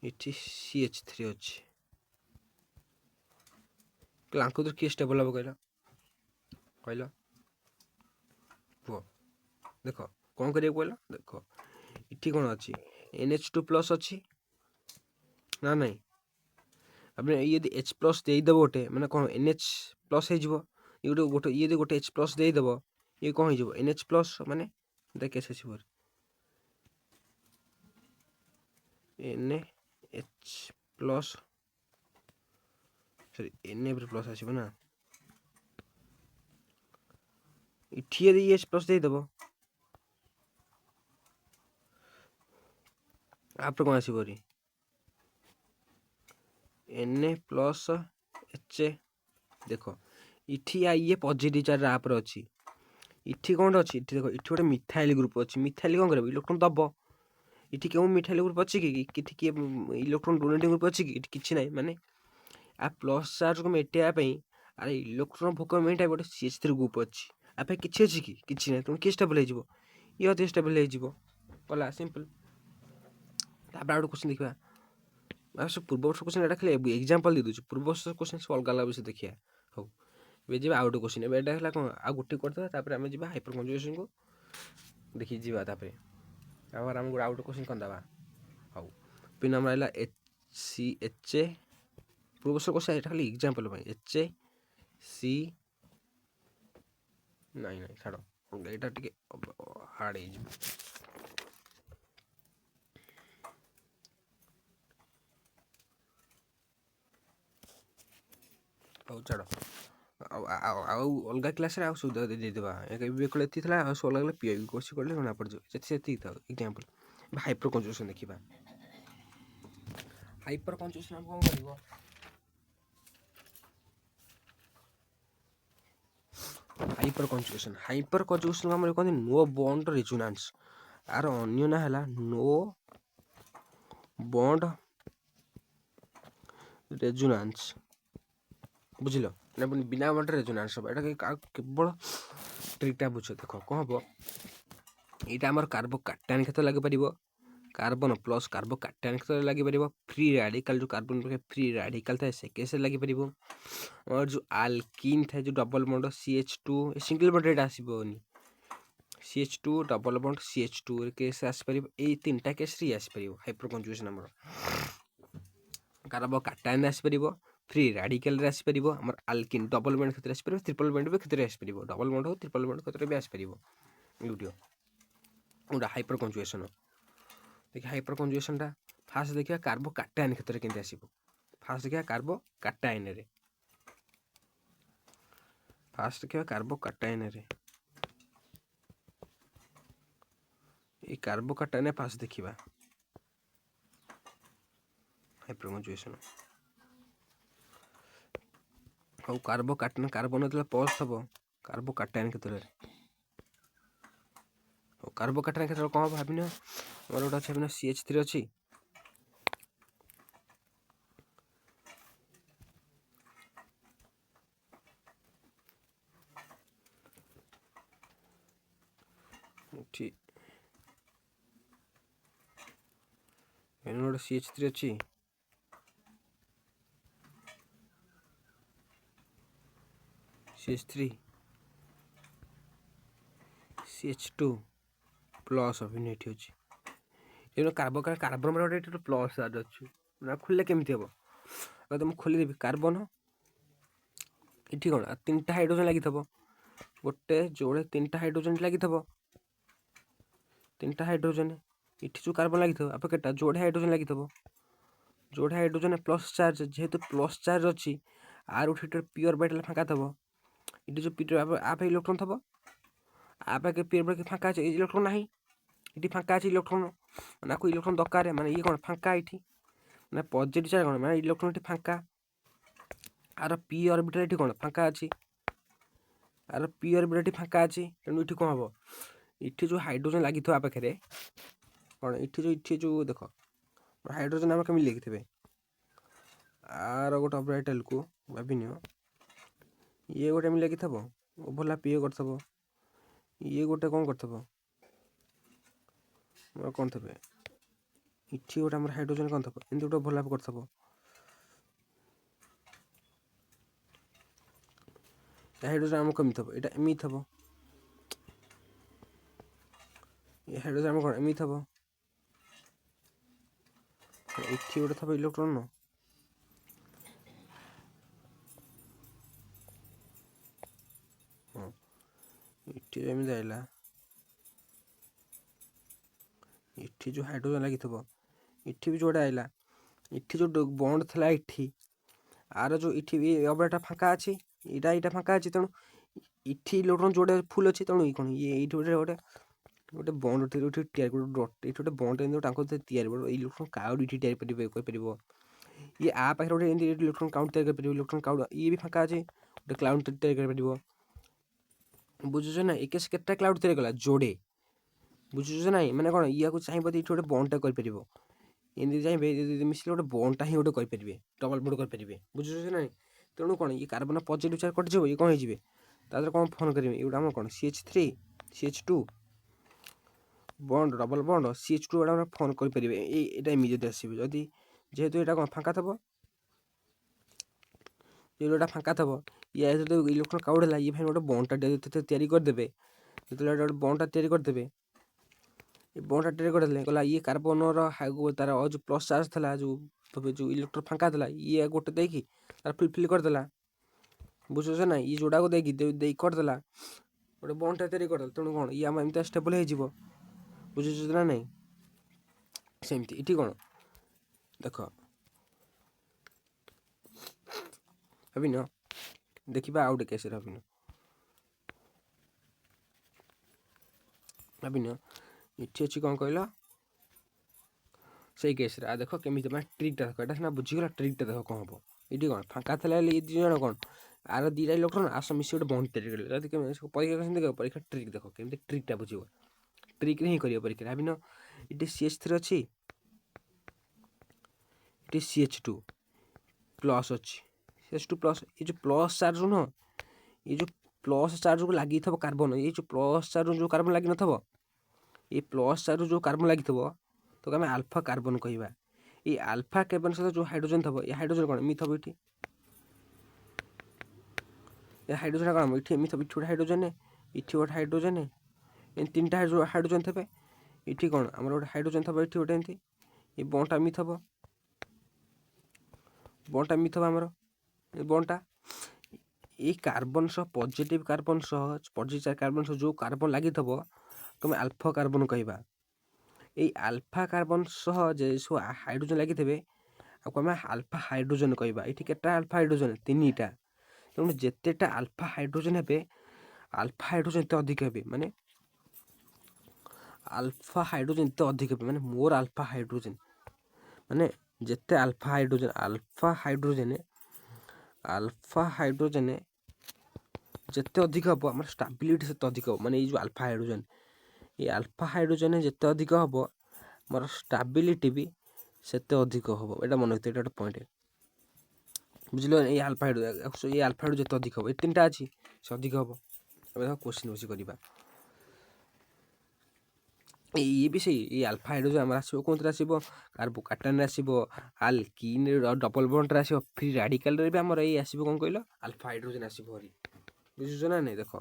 इठी CH3 अच्छी क्लांको तो किए स्टेबल हम कहला कहला पुओ देख कौन करिया कहला देख इठी कौन अच्छी NH2 प्लस अच्छी ना नहीं अपने ये H प्लस देदेव गोटे मैंने कौन NH प्लस हो गोटे ये गोटे H प्लस देदेव ये कौन हो NH प्लस माने देख आसो NH plus sorry Na plus आसो ना इठी यदि H प्लस देदेव आप कौन आसो Na प्लस H देख इठी ये पॉजिटिव चार्ज आप अच्छी इठी कौन अच्छी इठी देख इठी गोटे मिथाइल ग्रुप अच्छी मिथाइल कौन कर इलेक्ट्रॉन दब इठी क्यों मिथाइल ग्रुप अच्छी कि किए इलेक्ट्रॉन डोनेटिंग ग्रुप अच्छी कि किसी ना माने आ प्लस चार्ज को मेटाइवाई अरे इलेक्ट्रॉन भोक मेटा गोटे CH3 ग्रुप अच्छी आप किसी अच्छी कि किसी ना तुम किए स्टेबल हो ये अधिक स्टेबल होगा सिंपल तापर आउट क्वेश्चन देखा सब पूर्व वर्ष क्वेश्चन एटा खाली एग्जांपल दे दूँ पूर्व वर्ष क्वेश्चन सब अलग अलग विषय देखिए हो ए जी आउट क्वेश्चन एटा है कौन आ गोटे करदे तापर आम जी हाइपर कंजुगेशन को देखिए जी तापर आम गोटे आउट क्वेश्चन करदे हाउ पिन नंबर आइला HCHA पूर्व वर्ष क्वेश्चन एटा खाली एग्जांपल HC नहीं नहीं छाड़ एटा टिके हार्ड है हौ छाड़ अलग क्लास सुविधा देदेवा एती था अलग अलग पी कोर्स कर जमा पड़ जाए एग्जांपल हाइपर कंजुगेशन देखा हाइपर कंजुगेशन कौन कर हाइपर कंजुगेशन आम कहते नो बॉन्ड रेजोनेंस आर अन्य ना है नो बॉन्ड रेजोनेंस बुझल बिना बॉन्ड रेजोनेंस हम एटा केवल ट्रिकटा बुझ देख कौन हम यहाँ आम कार्बोकैटायन क्षेत्र लगे पार कार्बन प्लस कार्बोकैटायन क्षेत्र लगे पार फ्री रेडिकल जो कार्बन फ्री रेडिकल था से केस लगे पार और जो आल्किन था जो double bond CH2 single bond आसबनी CH2 double bond CH2 case आसपार ये 3टा केस आसपार हाइपर कंजुगेशन आम कार्बोकैटायन आसपार फ्री रेडिकल आसपार आम आल्किन डबल बॉन्ड क्षेत्र आसपार ट्रिपल बॉन्ड भी क्षेत्र आसपार डबल बॉन्ड हो ट्रिपल बॉन्ड क्षेत्र भी आसपार यूडियो गोटे हाइपर कंजुगेशन देखिए हाइपर कंजुगेशन टा फास्ट देखिए कार्बोकैटायन क्षेत्र केमती आसो फास्ट देखिए कार्बोकैटायन रे फास्ट देखिए कार्बोकैटायन रे এই কার্বোକାଟାୟନ ଫାଷ୍ଟ ଦେଖିବା ହାଇପରକଞ୍ଜୁଗେସନ। ଆଉ କାର୍ବୋକାଟାୟନ କାର୍ବନ ଯେତେବେଳେ ପଜ୍ ଥବ କାର୍ବୋକାଟାୟନ କ୍ଷେତ୍ରରେ ଆଉ କାର୍ବୋକାଟାୟନ କ୍ଷେତ୍ରରେ କ'ଣ ଭାବିନ ଆମର ଗୋଟେ ଅଛି ଭାବିନ CH3 ଅଛି ଏଠି ଗୋଟେ CH3 ଅଛି CH3 CH2 ପ୍ଲସ୍ ଅଭିନୟ ଏଠି ଅଛି। ଏଇଟା କାର୍ବନ ଗୋଟେ ଏଠି ପ୍ଲସ୍ ଚାର୍ଜ ଅଛି ନା ଖୋଲିଲେ କେମିତି ହେବ ତ ମୁଁ ଖୋଲିଦେବି କାର୍ବନ ଏଠି କ'ଣ 3ଟା ହାଇଡ୍ରୋଜେନ୍ ଲାଗିଥିବ ଗୋଟେ ଯୋଡ଼େ 3ଟା ହାଇଡ୍ରୋଜେନ୍ ଲାଗିଥିବ 3ଟା ହାଇଡ୍ରୋଜେନ୍ ଏଠି ଯେଉଁ କାର୍ବନ ଲାଗିଥିବ ଆପଣ କେଟା ଯୋଡ଼େ ହାଇଡ୍ରୋଜେନ୍ ଲାଗିଥିବ ଯୋଡ଼େ ହାଇଡ୍ରୋଜେନ୍ ପ୍ଲସ୍ ଚାର୍ଜ ଯେହେତୁ ପ୍ଲସ୍ ଚାର୍ଜ ଅଛି ଆର ଏଠି ପିଓର ବାଇଟାଲ୍ ଫାଙ୍କା ଥବ ଏଠି ଯେଉଁ ଆପେ ଇଲେକ୍ଟ୍ରନ୍ ଥବ ଆପେ ପିଓର ବାଇଟ୍ ଫାଙ୍କା ଅଛି ଇଲେକ୍ଟ୍ରନ୍ ନାହିଁ ଏଠି ଫାଙ୍କା ଅଛି ଇଲେକ୍ଟ୍ରନ୍ ମାନେ ଆକୁ ଇଲେକ୍ଟ୍ରନ୍ ଦରକାର ମାନେ ଇଏ କ'ଣ ଫାଙ୍କା ଏଠି ମାନେ ପଜିଟିଭ୍ ଚାର୍ଜ କ'ଣ ମାନେ ଇଲେକ୍ଟ୍ରନ୍ ଏଠି ଫାଙ୍କା ଆର ପି ଅର୍ବିଟାଲ୍ ଏଠି କ'ଣ ଫାଙ୍କା ଅଛି ଆର ପି ଅର୍ବିଟାଲ୍ ଏଠି ଫାଙ୍କା ଅଛି ତେଣୁ ଏଠି କ'ଣ ହେବ ଏଠି ଯେଉଁ ହାଇଡ୍ରୋଜେନ୍ ଲାଗିଥିବ ଆ ପାଖରେ କ'ଣ ଏଠି ଯେଉଁ ଦେଖ ହାଇଡ୍ରୋଜେନ୍ ଆମର କେମିତି ଲେଖିଥିବେ ଆର ଗୋଟେ ଅର୍ବିଟାଲ୍କୁ ଭାବିନିଅ ଇଏ ଗୋଟେ ଏମିତି ଲେଖିଥିବ ଓଭରଲାପ୍ ଇଏ କରିଥିବ ଇଏ ଗୋଟେ କ'ଣ କରିଥିବ ଆମର କ'ଣ ଥିବେ ଏଠି ଗୋଟେ ଆମର ହାଇଡ୍ରୋଜେନ୍ କ'ଣ ଥିବ ଏମିତି ଗୋଟେ ଓଭରଲାପ୍ କରିଥିବ ହାଇଡ୍ରୋଜେନ୍ ଆମର କେମିତି ଥିବ ଏଇଟା ଏମିତି ଥିବ ଏ ହାଇଡ୍ରୋଜେନ୍ ଆମର କ'ଣ ଏମିତି ଥିବ ଏଠି ଗୋଟେ ଥିବ ଇଲେକ୍ଟ୍ରନ୍ ହଁ ଏଠି ଏମିତି ଆଇଲା ଏଠି ଯେଉଁ ହାଇଡ୍ରୋଜେନ୍ ଲାଗିଥିବ ଏଠି ବି ଯେଉଁଟା ଆଇଲା ଏଠି ଯେଉଁ ବଣ୍ଡ ଥିଲା ଏଠି ଆର ଯେଉଁ ଏଠି ଅବୟଟା ଫାଙ୍କା ଅଛି ଏଇଟା ଫାଙ୍କା ଅଛି ତେଣୁ ଏଠି ଇଲେକ୍ଟ୍ରନ୍ ଯେଉଁଟା ଫୁଲ୍ ଅଛି ତେଣୁ କ'ଣ ଇଏ ଏଇଠି ଗୋଟେ ବଣ୍ଡ ଏଠି ତିଆରି ଏଠି ଗୋଟେ ବଣ୍ଡ ଏମିତି ତାଙ୍କ ତିଆରି ଇଲେକ୍ଟ୍ରନ୍ କାଉଡ଼ ଏଠି ତିଆରି କରିପାରିବ ଇଏ ଆ ପାଖରେ ଗୋଟେ ଏମିତି ଇଲେକ୍ଟ୍ରନ୍ କାଉଣ୍ଟ ତିଆରି କରିପାରିବ ଇଲେକ୍ଟ୍ରନ୍ କାଉଡ଼ ଇଏ ବି ଫାଙ୍କା ଅଛି ଗୋଟେ କ୍ଲାଉଡ୍ ତିଆରି କରିପାରିବ ବୁଝୁଛ ନା ଏକେ ସେ କେତେଟା କ୍ଲାଉଡ୍ ତିଆରି କଲା ଯୋଡ଼େ ବୁଝୁଛ ନାହିଁ ମାନେ କ'ଣ ଇଆକୁ ଚାହିଁବ ଏଠି ଗୋଟେ ବଣ୍ଡଟା କରିପାରିବ ଏମିତି ଚାହିଁବେ ଯଦି ମିଶିଲେ ଗୋଟେ ବଣ୍ଡଟା ହିଁ ଗୋଟେ କରିପାରିବେ ଡବଲ୍ ବଣ୍ଡ କରିପାରିବେ ବୁଝୁଛ ନାହିଁ ତେଣୁ କ'ଣ ଇଏ କାର୍ବନ ପଜିଟିଭ୍ ଚାର୍ଜ କଟିଯିବ ଇଏ କ'ଣ ହେଇଯିବେ ତା ଦେହରେ କ'ଣ ଫୋନ୍ କରିବେ ଏଇଟା ଆମର କ'ଣ CH3 CH2 bond double bond CH2 ଗୁଡ଼ା ଆମେ ଫୋନ୍ କରିପାରିବେ ଏଇଟା ଏମିତି ଯଦି ଆସିବେ ଯଦି ଯେହେତୁ ଏଇଟା କ'ଣ ଫାଙ୍କା ଥବ ଏଇଟା ଫାଙ୍କା ଥବ ଇଏ ଯେତେବେଳେ ଇଲେକ୍ଟ୍ରନ୍ କାଉଡ଼ ହେଲା ଇଏ ଭାଇ ଗୋଟେ ବଣ୍ଡଟା ତିଆରି କରିଦେବେ ଯେତେବେଳେ ଗୋଟେ ବଣ୍ଡଟା ତିଆରି କରିଦେବେ ଏ ବଣ୍ଡଟା ତିଆରି କରିଦେଲେ ଗଲା ଇଏ କାର୍ବନର ତାର ଯେଉଁ ପ୍ଲସ୍ ଚାର୍ଜ ଥିଲା ଯେଉଁ ଇଲେକ୍ଟ୍ରନ୍ ଫାଙ୍କା ଥିଲା ଇଏ ଗୋଟେ ଦେଇକି ତାର ଫିଲ୍ କରିଦେଲା ବୁଝୁଛ ନା ଇଏ ଯୋଡ଼ାକୁ ଦେଇ କରିଦେଲା ଗୋଟେ ବଣ୍ଡଟା ତିଆରି କରିଦେଲା ତେଣୁ କ'ଣ ଇଏ ଆମ ଏମିତି ଷ୍ଟେବଲ୍ ହେଇଯିବ ବୁଝୁଛ ନା ନାହିଁ ସେମିତି ଏଠି କ'ଣ ଦେଖ ଭାବିନ ଦେଖିବା ଆଉ ଗୋଟେ କେସ୍ରେ ଭାବିନ ଏଠି ଅଛି କ'ଣ କହିଲ ସେଇ କେସ୍ରେ ଦେଖ କେମିତି ମାନେ ଟ୍ରିକ୍ଟା ଦେଖ ଏଇଟା ସିନା ବୁଝିଗଲା ଟ୍ରିକ୍ଟା ଦେଖ କ'ଣ ହେବ ଏଠି କ'ଣ ଫାଙ୍କା ଥିଲା ହେଲେ ଏ 2 ଜଣ କ'ଣ ଆର 2ଟା ଇଲେକ୍ଟ୍ରନ୍ ଆସ ମିଶି ଗୋଟେ ବଣ୍ଡ ତିଆରି କଲେ ଯଦି ପରୀକ୍ଷା କେମିତି ଦେଖ ପରୀକ୍ଷା ଟ୍ରିକ୍ ଦେଖ କେମିତି ଟ୍ରିକ୍ଟା ବୁଝିବ ଟ୍ରିକ୍ରେ ହିଁ କରିବ ପରୀକ୍ଷା ଭାବିନ ଏଠି CH3 ଅଛି ଏଠି CH2 ପ୍ଲସ୍ ଅଛି CH2 ପ୍ଲସ୍ ଏ ଯେଉଁ ପ୍ଲସ୍ ଚାର୍ଜ ନୁହଁ ଏ ଯେଉଁ ପ୍ଲସ୍ ଚାର୍ଜକୁ ଲାଗିଥିବ କାର୍ବନ ଏଇ ଯେଉଁ ପ୍ଲସ୍ ଚାର୍ଜ ଯେଉଁ କାର୍ବନ ଲାଗିନଥିବ ଏଇ ପ୍ଲସ୍ ଚାର୍ଜ ଯେଉଁ କାର୍ବନ ଲାଗିଥିବ ତାକୁ ଆମେ ଆଲଫା କାର୍ବନ କହିବା ଏଇ ଆଲଫା କାର୍ବନ ସହିତ ଯେଉଁ ହାଇଡ୍ରୋଜେନ୍ ଥିବ ଏ ହାଇଡ୍ରୋଜେନ୍ କ'ଣ ଏମିତି ଥିବ ଏଠି ଏ ହାଇଡ୍ରୋଜେନ୍ କ'ଣ ଏଠି ଏମିତି ଥିବ ଏଠି ଗୋଟେ ହାଇଡ୍ରୋଜେନ୍ ଏଠି ଗୋଟେ ହାଇଡ୍ରୋଜେନ୍ ଏମିତି 3ଟା ହାଇଡ୍ରୋଜେନ୍ ଥିବେ ଏଠି କ'ଣ ଆମର ଗୋଟେ ହାଇଡ୍ରୋଜେନ୍ ଥିବ ଏଠି ଗୋଟେ ଏମିତି ଏ ବଣ୍ଡଟା ଏମିତି ଥିବ ଆମର ଏ ବଣ୍ଡଟା ଏଇ କାର୍ବନ ସହ ପଜିଟିଭ୍ କାର୍ବନ ସହ ଯେଉଁ କାର୍ବନ ଲାଗିଥିବ ତୁମେ ଆଲଫା କାର୍ବନ କହିବା ଏଇ ଆଲଫା କାର୍ବନ ସହ ଯେ ସବୁ ହାଇଡ୍ରୋଜେନ୍ ଲାଗିଥିବେ ଆକୁ ଆମେ ଆଲଫା ହାଇଡ୍ରୋଜେନ୍ କହିବା ଏଠି କେତେଟା ଆଲଫା ହାଇଡ୍ରୋଜେନ୍ 3ଟା ତେଣୁ ଯେତେଟା ଆଲଫା ହାଇଡ୍ରୋଜେନ୍ ହେବେ ଆଲଫା ହାଇଡ୍ରୋଜେନ୍ ଏତେ ଅଧିକ ହେବେ ମାନେ ଆଲଫା ହାଇଡ୍ରୋଜେନ୍ ଯେତେ ଅଧିକ ମାନେ ମୋର ଆଲଫା ହାଇଡ୍ରୋଜେନ୍ ମାନେ ଯେତେ ଆଲଫା ହାଇଡ୍ରୋଜେନ୍ ଯେତେ ଅଧିକ ହେବ ଆମର ଷ୍ଟାବିଲିଟି ସେତେ ଅଧିକ ହେବ। ମାନେ ଏଇ ଯେଉଁ ଆଲଫା ହାଇଡ୍ରୋଜେନ୍ ଯେତେ ଅଧିକ ହେବ ମୋର ଷ୍ଟାବିଲିଟି ବି ସେତେ ଅଧିକ ହେବ। ଏଇଟା ମନେ ରଖିଥିବେ, ଏଇଟା ଗୋଟେ ପଏଣ୍ଟ ବୁଝିଲ। ଏଇ ଆଲଫା ହାଇଡ୍ରୋଜେନ୍ ଯେତେ ଅଧିକ ହେବ, ଏ ତିନିଟା ଅଛି ସେ ଅଧିକ ହେବ। ଏବେ ଦେଖ କୋଶ୍ଚିନ୍ ବସି କରିବା। ଇଏ ବି ସେଇ ଏଇ ଆଲଫା ହାଇଡ୍ରୋଜେନ୍ ଆମର ଆସିବ କୋଉଥିରେ ଆସିବ, କାର୍ବୋକାଟାନରେ ଆସିବ, ଆଲକିନ୍ ଡବଲ୍ ବଣ୍ଡରେ ଆସିବ, ଫ୍ରି ରାଡିକାଲରେ ବି ଆମର ଏଇ ଆସିବ କ'ଣ କହିଲ ଆଲଫା ହାଇଡ୍ରୋଜେନ୍ ଆସିବ ଭାରି। ବୁଝୁଛ ନା ନାଇଁ? ଦେଖ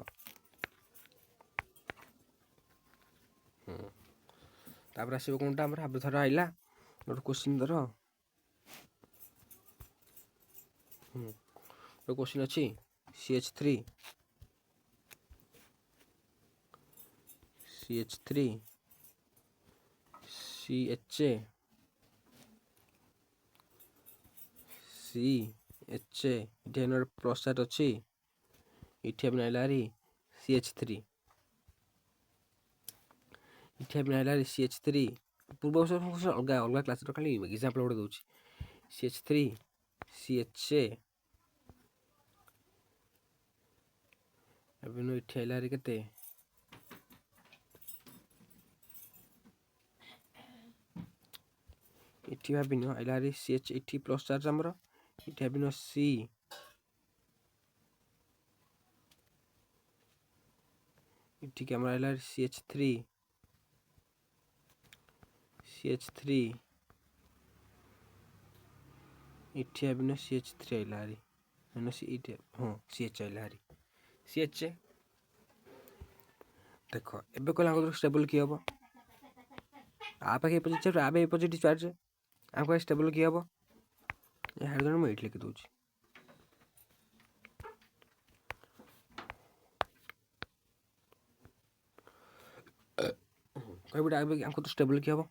ତାପରେ ଆସିବ କୋଉଟା ଆମର ଧର ଆଇଲା ଗୋଟେ କୋଶ୍ଚିନ୍ ଧର ଗୋଟେ କୋଶ୍ଚିନ୍ ଅଛି CH3 CHA ଏଠି ପ୍ଲସ୍ ଚାର୍ଜ ଅଛି, ଏଠି ଆମେ ଆଇଲା ହାରି CH3 ପୂର୍ବ ଅଲଗା କ୍ଲାସ୍ର ଖାଲି ଏକ୍ଜାମ୍ପଲ୍ ଗୋଟେ ଦେଉଛି। CH3 CHA ଏବେ ଏଠି ଆଇଲା ହାରି କେତେ ଏଠି ଭାବିନ ଆଇଲା ହାରି CH ଏଠି ପ୍ଲସ୍ ଚାର୍ଜ ଆମର, ଏଠି ଭାବିନ C ଏଠିକି ଆମର ଆଇଲା CH3 ଏଠି ଭାବିନ CH3 ଆଇଲା ହାରି CH ଆଇଲା ହାରି CH। ଦେଖ ଏବେ କହିଲା ଷ୍ଟେବଲ୍ କିଏ ହେବ? ଆ ପାଖେ ପଜିଟିଭ୍ ଚାର୍ଜ ଆମ ପାଖେ ଷ୍ଟେବଲ୍ କିଏ ହେବ? ଏ ହାଇଡ୍ରୋଜେନ୍ ମୁଁ ଏଇଠି ଲେଖି ଦେଉଛି। କହିବି ଆଙ୍କୁ ତ ଷ୍ଟେବଲ୍ କିଏ ହେବ?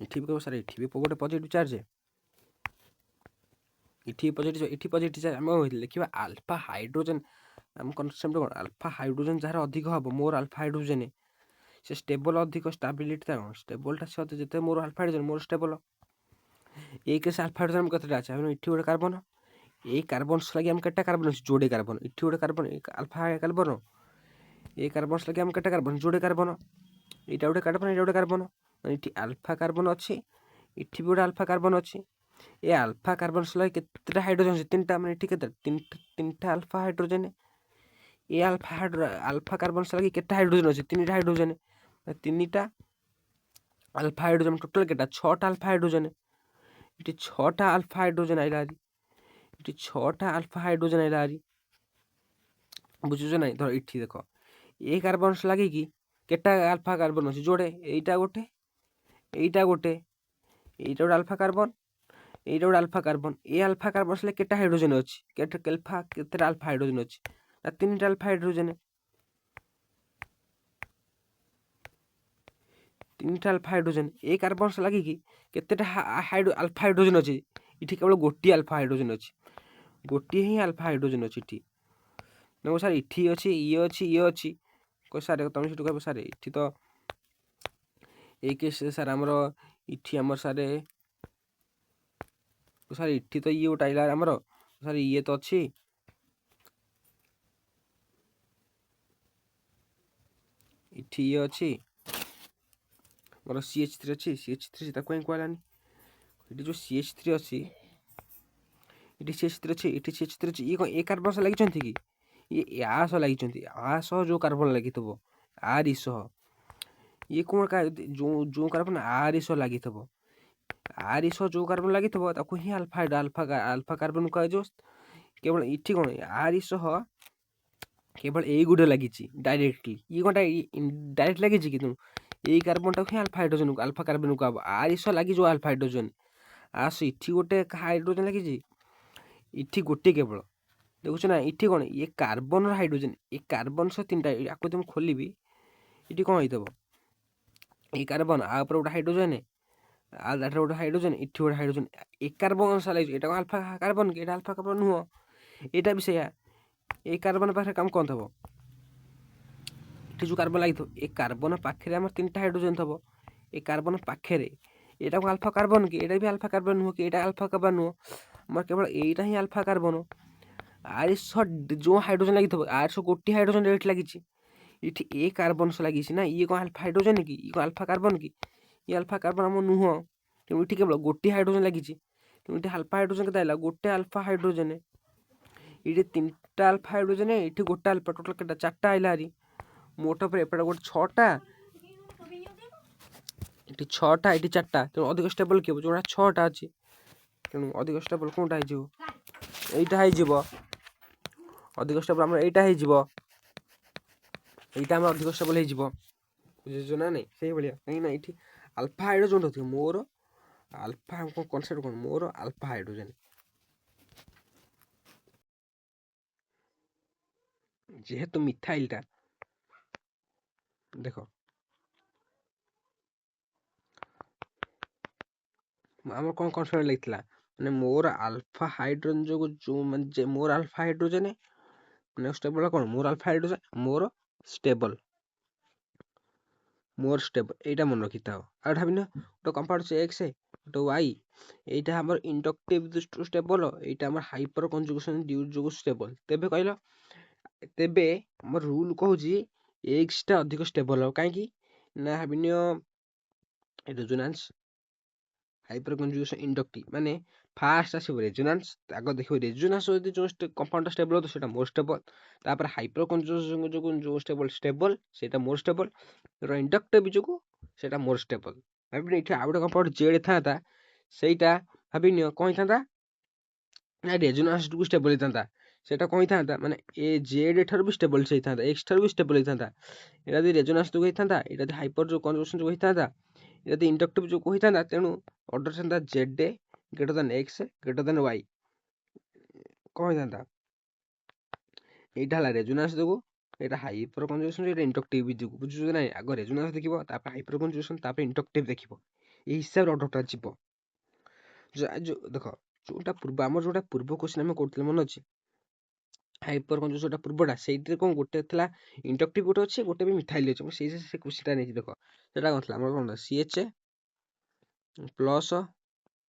ଏଠି ବି କହିବ ସାର୍ ଏଠି ବି ଗୋଟେ ପଜିଟିଭ୍ ଚାର୍ଜ, ଏଠି ପଜିଟିଭ୍ ଚାର୍ଜ। ଆମେ ଲେଖିବା ଆଲଫା ହାଇଡ୍ରୋଜେନ୍। ଆମ କନସେପ୍ଟ କ'ଣ? ଆଲଫା ହାଇଡ୍ରୋଜେନ୍ ଯାହାର ଅଧିକ ହେବ, ମୋର ଆଲଫା ହାଇଡ୍ରୋଜେନ୍ ସେ ଷ୍ଟେବଲ୍ ଅଧିକ, ଷ୍ଟାବିଲିଟି ତା କ'ଣ ଷ୍ଟେବଲ୍ଟା ସେ ଯେତେ ମୋର ଆଲଫା ହାଇଡ୍ରୋଜେନ୍ ମୋର ଷ୍ଟେବଲ୍। ଏଇ କେସ୍ ଆଲଫା ହାଇଡ୍ରୋଜେନ୍ କେତେଟା ଅଛି? ଏଠି ଗୋଟେ କାର୍ବନ, ଏଇ କାର୍ବନ୍ସ ଲାଗି ଆମେ କେତେଟା କାର୍ବନ ଅଛି? ଯୋଡ଼େ କାର୍ବନ। ଏଠି ଗୋଟେ କାର୍ବନ ଆଲଫା କାର୍ବନ, ଏଇ କାର୍ବନ୍ସ ଲାଗି ଆମେ କେତେଟା କାର୍ବନ? ଯୋଡ଼େ କାର୍ବନ। ଏଇଟା ଗୋଟେ କାର୍ବନ, ଏଇଟା ଗୋଟେ କାର୍ବନ। ଏଠି ଆଲଫା କାର୍ବନ ଅଛି, ଏଠି ବି ଗୋଟେ ଆଲଫା କାର୍ବନ ଅଛି। ଏ ଆଲଫା କାର୍ବନ୍ସ ଲାଗି କେତେଟା ହାଇଡ୍ରୋଜେନ୍ ଅଛି? ତିନିଟା। ମାନେ ଏଠି କେତେ? ତିନିଟା ଆଲଫା ହାଇଡ୍ରୋଜେନ୍। ଏ ଆଲଫା କାର୍ବନ୍ସ ଲାଗି କେତେ ହାଇଡ୍ରୋଜେନ୍ ଅଛି? ତିନିଟା ହାଇଡ୍ରୋଜେନ୍। ତିନିଟା ଆଲଫା ହାଇଡ୍ରୋଜେନ୍ ଟୋଟାଲ୍ କେଟା? 6ଟା ଆଲଫା ହାଇଡ୍ରୋଜେନ୍। ଏଠି 6ଟା ଆଲଫା ହାଇଡ୍ରୋଜେନ୍ ଆଇଲା ହାରି, ଏଠି 6ଟା ଆଲଫା ହାଇଡ୍ରୋଜେନ୍ ଆଇଲା ହାରି। ବୁଝୁଛ ନାଇଁ? ଧର ଏଠି ଦେଖ ଏ କାର୍ବନ୍ସ ଲାଗିକି କେଟା ଆଲଫା କାର୍ବନ ଅଛି? ଯୋଡ଼େ। ଏଇଟା ଗୋଟେ, ଏଇଟା ଗୋଟେ, ଏଇଟା ଗୋଟେ ଆଲଫା କାର୍ବନ, ଏଇଟା ଗୋଟେ ଆଲଫା କାର୍ବନ। ଏ ଆଲଫା କାର୍ବନ୍ସ ଲାଗି କେଟା ହାଇଡ୍ରୋଜେନ୍ ଅଛି? କେତେଟା ଆଲଫା ହାଇଡ୍ରୋଜେନ୍ ଅଛି? ନା ତିନିଟା ଆଲଫା ହାଇଡ୍ରୋଜେନ୍। ତିନିଟା ଆଲଫା ହାଇଡ୍ରୋଜେନ୍। ଏ କାର୍ବନ୍ସ ଲାଗିକି କେତେଟା ଆଲଫା ହାଇଡ୍ରୋଜେନ୍ ଅଛି? ଏଠି କେବଳ ଗୋଟିଏ ଆଲଫା ହାଇଡ୍ରୋଜେନ୍ ଅଛି, ଗୋଟିଏ ହିଁ ଆଲଫା ହାଇଡ୍ରୋଜେନ୍ ଅଛି ଏଠି। ଦେଖ ସାର୍ ଏଠି ଅଛି, ଇଏ ଅଛି, ଇଏ ଅଛି। କହ ସାର୍ ତମେ ସେଠୁ କହିବ ସାର୍ ଏଠି ତ ଏଇ କେସ୍ ସାର୍ ଆମର ଏଠି ଆମର ସାର୍ ଏଠି ତ ଇଏ ଗୋଟେ ଆଇଲା ଆମର, ସାର୍ ଇଏ ତ ଅଛି, ଏଠି ଇଏ ଅଛି ମୋର CH3 ଅଛି, CH3 ତାକୁ କାହିଁ କୁହାହେଲାନି? ଏଠି ଯେଉଁ CH3 ଅଛି, ଏଠି CH3 ଅଛି, ଏଠି CH3 ଅଛି। ଇଏ କ'ଣ ଏ କାର୍ବନ ସହ ଲାଗିଛନ୍ତି କି? ଇଏ ଆ ସହ ଲାଗିଛନ୍ତି। ଆ ସହ ଯେଉଁ କାର୍ବନ ଲାଗିଥିବ ଆରି ସହ, ଇଏ କ'ଣ ଯେଉଁ କାର୍ବନ ଆରି ସହ ଲାଗିଥିବ, ଆରି ସହ ଯେଉଁ କାର୍ବନ ଲାଗିଥିବ ତାକୁ ହିଁ ଆଲଫା କାର୍ବନ କୁହାଯିବ। କେବଳ ଏଠି କ'ଣ ଆରି ସହ କେବଳ ଏଇ ଗୋଟେ ଲାଗିଛି ଡାଇରେକ୍ଟଲି। ଇଏ କ'ଣଟା ଡାଇରେକ୍ଟ ଲାଗିଛି କି? ଏଇ କାର୍ବନଟାକୁ ହିଁ ଆଲଫା କାର୍ବନ କୁହାହବ। ଆରି ସହ ଲାଗିଯିବ ଆଲଫା ହାଇଡ୍ରୋଜେନ୍। ଏଠି ଗୋଟେ ହାଇଡ୍ରୋଜେନ୍ ଲାଗିଛି, ଏଠି ଗୋଟେ କେବଳ। ଦେଖୁଛ ନା ଏଠି କ'ଣ ଇଏ କାର୍ବନର ହାଇଡ୍ରୋଜେନ୍, ଏ କାର୍ବନ ସହ ତିନିଟା। ଆକୁ ଯଦି ମୁଁ ଖୋଲିବି ଏଠି କ'ଣ ହେଇଥିବ? ଏଇ କାର୍ବନ, ଆ ଉପରେ ଗୋଟେ ହାଇଡ୍ରୋଜେନ୍, ଆ ଏଠାରେ ଗୋଟେ ହାଇଡ୍ରୋଜେନ୍, ଏଠି ଗୋଟେ ହାଇଡ୍ରୋଜେନ୍। ଏ କାର୍ବନ ସହ ଲାଗିଛି। ଏଇଟା କ'ଣ ଆଲଫା କାର୍ବନ କି? ଏଇଟା ଆଲଫା କାର୍ବନ ନୁହଁ। ଏଇଟା ବି ସେଇଆ। ଏଇ କାର୍ବନ ପାଖରେ କାମ କ'ଣ ଥିବ? ଏଠି ଯେଉଁ କାର୍ବନ ଲାଗିଥିବ ଏ କାର୍ବନ ପାଖରେ ଆମର 3ଟା ହାଇଡ୍ରୋଜେନ୍ ଥିବ। ଏ କାର୍ବନ ପାଖରେ ଏଇଟା କ'ଣ ଆଲଫା କାର୍ବନ କି? ଏଇଟା ବି ଆଲଫା କାର୍ବନ ନୁହଁ କି? ଏଇଟା ଆଲଫା କାର୍ବନ ନୁହଁ, ଆମର କେବଳ ଏଇଟା ହିଁ ଆଲଫା କାର୍ବନ। ଆର ସହ ଯେଉଁ ହାଇଡ୍ରୋଜେନ୍ ଲାଗିଥିବ ଆର ସହ ଗୋଟିଏ ହାଇଡ୍ରୋଜେନ୍ ଏଠି ଲାଗିଛି, ଏଠି ଏ କାର୍ବନ ସହ ଲାଗିଛି ନା। ଇଏ କ'ଣ ଆଲଫା ହାଇଡ୍ରୋଜେନ୍ କି? ଇଏ କ'ଣ ଆଲଫା କାର୍ବନ କି? ଇଏ ଆଲଫା କାର୍ବନ ଆମର ନୁହଁ। ତେଣୁ ଏଠି କେବଳ ଗୋଟିଏ ହାଇଡ୍ରୋଜେନ୍ ଲାଗିଛି। ତେଣୁ ଏଠି ଆଲଫା ହାଇଡ୍ରୋଜେନ୍ କେତେ ହେଲା? ଗୋଟେ ଆଲଫା ହାଇଡ୍ରୋଜେନ୍। ଏଠି 3ଟା ଆଲଫା ହାଇଡ୍ରୋଜେନ୍, ଏଠି ଗୋଟେ ଆଲଫା, ଟୋଟାଲ୍ କେତେ? 4ଟା ଆଇଲା ହାରି। ମୋଟ ଉପରେ ଏପଟେ ଗୋଟେ 6ଟା, ଏଠି 6ଟା, ଏଠି 4ଟା। ତେଣୁ ଅଧିକ ଷ୍ଟେବଲ୍ କିଏ ହେବ? ଯେଉଁଟା 6ଟା ଅଛି। ତେଣୁ ଅଧିକ ଷ୍ଟେବଲ୍ କୋଉଟା ହେଇଯିବ? ଏଇଟା ହେଇଯିବ। ଅଧିକ ଷ୍ଟେବଲ୍ ଆମର ଏଇଟା ହେଇଯିବ। ଏଇଟା ଆମର ଅଧିକ ଷ୍ଟେବଲ୍ ହେଇଯିବ, ବୁଝୁଛ ନା ନାଇଁ? ସେଇଭଳିଆ, କାହିଁକିନା ଏଠି ଆଲଫା ହାଇଡ୍ରୋଜେନ୍ ଥିବ। ମୋର ଆଲଫା କନସେପ୍ଟ କ'ଣ? ମୋର ଆଲଫା ହାଇଡ୍ରୋଜେନ୍। ଯେହେତୁ ମିଥାଇଲଟା ଦେଖ ଆମର କ'ଣ କନସେପ୍ଟ ଲାଗିଥିଲା, ମାନେ ମୋର ଆଲଫା ହାଇଡ୍ରୋଜେନ୍ ଯୋଗୁଁ ଯେଉଁ ମାନେ ମୋର ଆଲଫା ହାଇଡ୍ରୋଜେନ୍ ମାନେ ଷ୍ଟେବଲ୍ କ'ଣ? ମୋର ଆଲଫା ହାଇଡ୍ରୋଜେନ୍ ମୋର ଷ୍ଟେବଲ୍, ମୋର ଷ୍ଟେବଲ୍। ଏଇଟା ମନେ ରଖିଥାଅ। ଆଉ ଭାବିନ ଗୋଟେ କମ୍ପାଉଣ୍ଡ ଅଛି ଏକ୍ସ, ଗୋଟେ ୱାଇ, ଏଇଟା ଆମର ଇଣ୍ଡକ୍ଟିଭ ଦୃଷ୍ଟିରୁ ଷ୍ଟେବଲ୍, ଏଇଟା ଆମର ହାଇପର କଞ୍ଜୁଗେସନ୍ ଯୋଗୁଁ ଷ୍ଟେବଲ୍। ତେବେ କହିଲ, ତେବେ ଆମର ରୁଲ୍ କହୁଛି ଏକ୍ସଟା ଅଧିକ ଷ୍ଟେବଲ୍ ହେବ। କାହିଁକି ନା ଭାବିନିଅ ରେଜୋନାନ୍ସ, ହାଇପର କଞ୍ଜୁଗେସନ୍, ଇଣ୍ଡକ୍ଟିଭ, ମାନେ ଫାଷ୍ଟ ଆସିବ ରେଜୋନାନ୍ସ, ଆଗ ଦେଖିବ ରେଜୋନାନ୍ସ ଯଦି ଯେଉଁ କମ୍ପାଉଣ୍ଡଟା ଷ୍ଟେବଲ୍ ହବ ସେଇଟା ମୋର ଷ୍ଟେବଲ୍, ତାପରେ ହାଇପର କଞ୍ଜୁଗେସନ୍ ଯୋଗୁଁ ଯେଉଁ ଷ୍ଟେବଲ୍ ସେଇଟା ମୋର ଷ୍ଟେବଲ୍, ଇଣ୍ଡକ୍ଟିଭ ଯୋଗୁଁ ସେଇଟା ମୋର ଷ୍ଟେବଲ୍। ଭାବିନି ଏଠି ଆଉ ଗୋଟେ କମ୍ପାଉଣ୍ଡ ଜେଡ୍ ଥାନ୍ତା, ସେଇଟା ଭାବିନିଅ କ'ଣ ହେଇଥାନ୍ତା ନା ରେଜୋନାନ୍ସ ଯୋଗୁଁ ଷ୍ଟେବଲ୍ ହେଇଥାନ୍ତା। ସେଇଟା କ'ଣ ହେଇଥାନ୍ତା, ମାନେ ଏ ଜେଡ୍ ଠାରୁ ବି ଷ୍ଟେବଲ୍ ହେଇଥାନ୍ତା, ଏକ୍ସ ଠାରୁ ବି ଷ୍ଟେବଲ୍ ହେଇଥାନ୍ତା। ଏଇଟା ଯଦି ରେଜୋନାନ୍ସ ଯୋଗୁଁ ହେଇଥାନ୍ତା, ଏଇଟା ଯଦି ହାଇପର ଯୋଉ କଞ୍ଜୁଗେସନ୍ ଯୋଗୁଁ ହେଇଥାନ୍ତା, ଏଇଟା ଯଦି ଇଣ୍ଡକ୍ଟିଭ ଯୋଗୁଁ ହେଇଥାନ୍ତା, ତେଣୁ ଅର୍ଡର ଥାନ୍ତା ଜେଡ୍ ଗ୍ରେଟର ଦେନ୍ ଏକ୍ସ ଗ୍ରେଟର ଦେନ୍ ୱାଇ। କ'ଣ ହେଇଥାନ୍ତା? এইটা ହେଲା ରେଜୋନାନ୍ସ ଯୋଗୁଁ, ଏଇଟା ହାଇପର କଞ୍ଜୁଗେସନ୍, ଏଇଟା ଇଣ୍ଡକ୍ଟିଭ ଯୋଗୁଁ। ବୁଝୁଛ ନାଇଁ? ଆଗ ରେଜୋନାନ୍ସ ଦେଖିବ, ତାପରେ ହାଇପର କଞ୍ଜୁଗେସନ୍, ତାପରେ ଇଣ୍ଡକ୍ଟିଭ ଦେଖିବ। ଏଇ ହିସାବରେ ଅର୍ଡରଟା ଯିବ। ଦେଖ ଯୋଉଟା ପୂର୍ବ ଆମର ଯୋଉଟା ପୂର୍ବ କ୍ୱେଶ୍ଚିନ୍ ଆମେ କରୁଥିଲେ ମନେ ଅଛି, ହାଇପର କଞ୍ଜୁଗେସନ୍ ପୂର୍ବଟା, ସେଇଥିରେ କ'ଣ ଗୋଟେ ଥିଲା ଇଣ୍ଡକ୍ଟିଭ, ଗୋଟେ ଅଛି, ଗୋଟେ ବି ମିଥାଇଲ ଅଛି। ମୁଁ ସେଇ କ୍ୱେଶ୍ଚିନ୍ଟା ନେଇଛି। ଦେଖ ସେଟା କ'ଣ ଥିଲା ଆମର, କ'ଣ CH ପ୍ଲସ୍